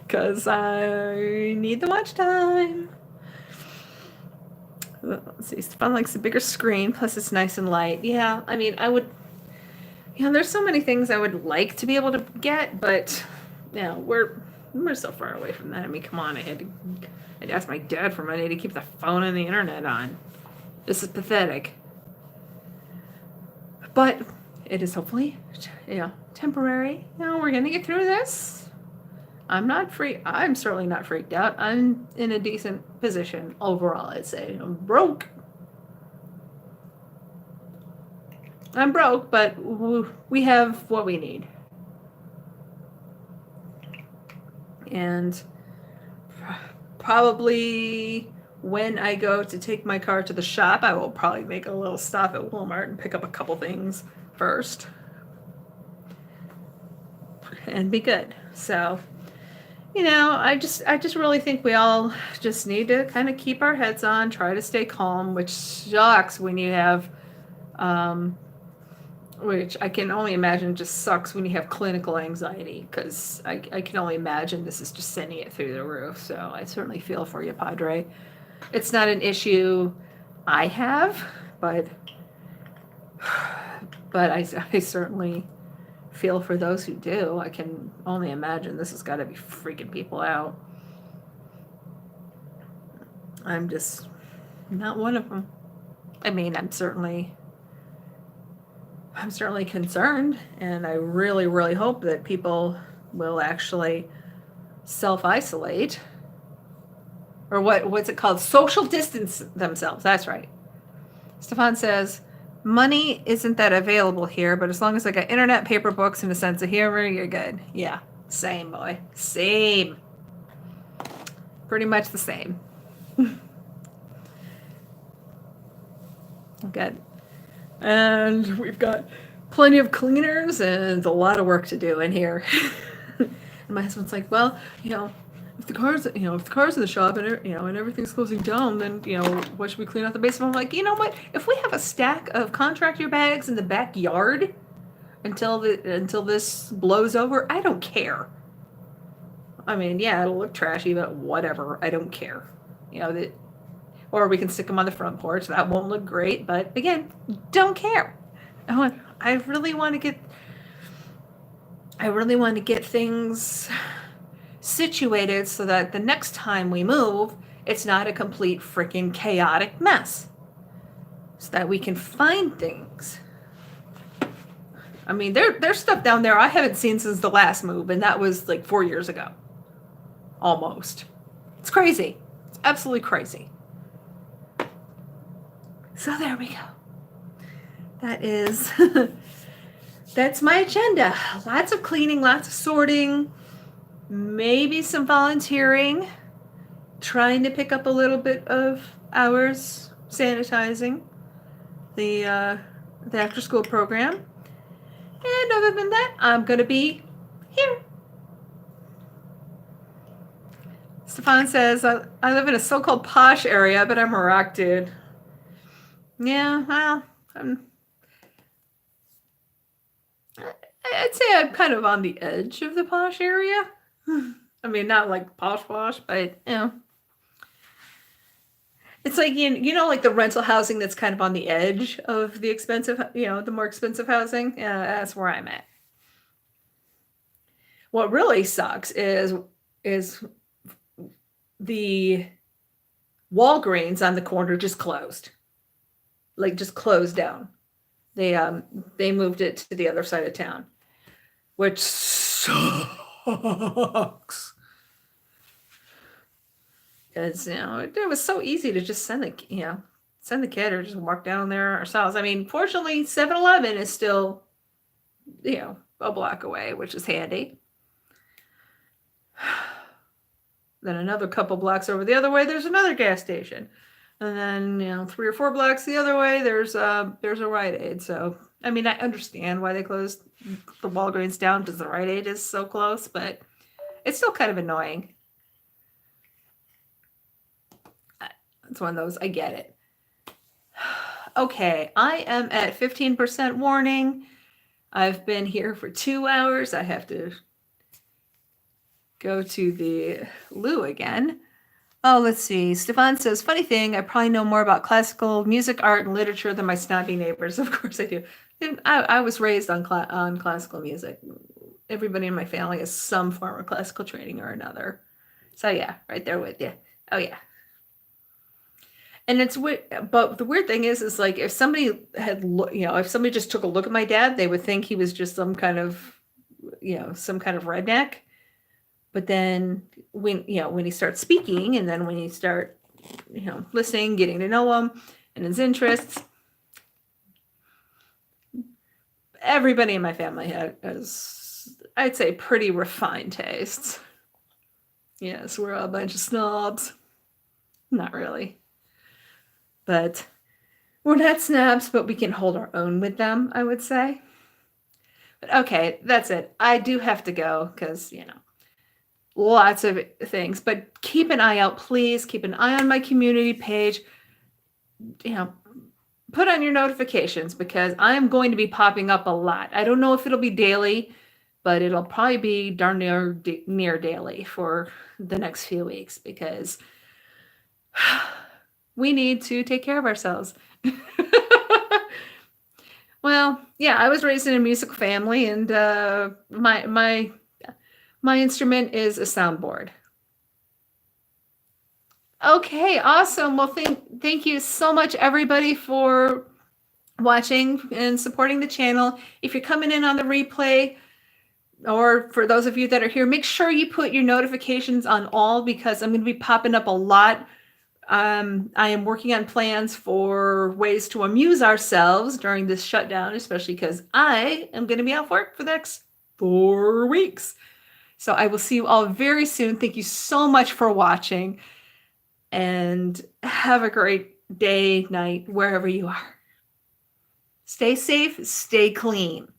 because I need the watch time. Let's see, Stefan likes the bigger screen, plus it's nice and light. Yeah, I mean, I would, there's so many things I would like to be able to get, but, we're so far away from that. I mean, come on, I had to ask my dad for money to keep the phone and the internet on. This is pathetic. But it is hopefully, temporary. We're going to get through this. I'm certainly not freaked out. I'm in a decent position overall, I'd say. I'm broke, but we have what we need. And probably when I go to take my car to the shop, I will probably make a little stop at Walmart and pick up a couple things first. And be good. So, I just really think we all just need to kind of keep our heads on, try to stay calm, which sucks when you have, which I can only imagine just sucks when you have clinical anxiety, because I can only imagine this is just sending it through the roof. So I certainly feel for you, Padre. It's not an issue I have, but I certainly feel for those who do. I can only imagine this has got to be freaking people out. I'm just not one of them. I mean, I'm certainly concerned, and I really, really hope that people will actually self-isolate, or what's it called? Social distance themselves. That's right. Stefan says, money isn't that available here, but as long as I got internet, paper, books, and a sense of humor, you're good. Yeah, same, boy. Same. Pretty much the same. Good. And we've got plenty of cleaners and a lot of work to do in here. And my husband's like, well, if the car's in the shop and and everything's closing down, then what should we clean out the basement? I'm like, you know what? If we have a stack of contractor bags in the backyard until this blows over, I don't care. I mean, yeah, it'll look trashy, but whatever. I don't care. Or we can stick them on the front porch. That won't look great, but again, don't care. I really want to get things situated so that the next time we move, it's not a complete freaking chaotic mess. So that we can find things. I mean, there's stuff down there I haven't seen since the last move, and that was like 4 years ago. Almost. It's crazy. It's absolutely crazy. So there we go. That's my agenda. Lots of cleaning, lots of sorting, maybe some volunteering, trying to pick up a little bit of hours sanitizing the after school program. And other than that, I'm going to be here. Stefan says, I live in a so-called posh area, but I'm a rock dude. Yeah, well, I'd say I'm kind of on the edge of the posh area. I mean, not like posh, but it's like, like the rental housing that's kind of on the edge of the expensive, the more expensive housing. That's where I'm at. What really sucks is the Walgreens on the corner just closed. Like just closed down. They moved it to the other side of town, which sucks. Because it was so easy to just send the kid or just walk down there ourselves. I mean, fortunately, 7-Eleven is still a block away, which is handy. Then another couple blocks over the other way, there's another gas station. And then, 3 or 4 blocks the other way, there's a Rite Aid. So, I mean, I understand why they closed the Walgreens down because the Rite Aid is so close, but it's still kind of annoying. It's one of those, I get it. Okay, I am at 15% warning. I've been here for 2 hours. I have to go to the loo again. Oh, let's see. Stefan says, funny thing, I probably know more about classical music, art, and literature than my snobby neighbors. Of course I do. I was raised on classical music. Everybody in my family has some form of classical training or another. So yeah, right there with you. Oh yeah. And it's weird, but the weird thing is like if somebody had, if somebody just took a look at my dad, they would think he was just some kind of redneck. But then when he starts speaking, and then when you start, listening, getting to know him and his interests, everybody in my family has, I'd say, pretty refined tastes. Yes, we're all a bunch of snobs. Not really. But we're not snobs, but we can hold our own with them, I would say. But okay, that's it. I do have to go because, lots of things. But keep an eye out, please. Keep an eye on my community page. Put on your notifications because I'm going to be popping up a lot. I don't know if it'll be daily, but it'll probably be darn near daily for the next few weeks because we need to take care of ourselves. Well, yeah, I was raised in a musical family, and my instrument is a soundboard. Okay, awesome. Well, thank you so much, everybody, for watching and supporting the channel. If you're coming in on the replay, or for those of you that are here, make sure you put your notifications on all because I'm going to be popping up a lot. I am working on plans for ways to amuse ourselves during this shutdown, especially because I am going to be off work for the next 4 weeks. So I will see you all very soon. Thank you so much for watching, and have a great day, night, wherever you are. Stay safe, stay clean.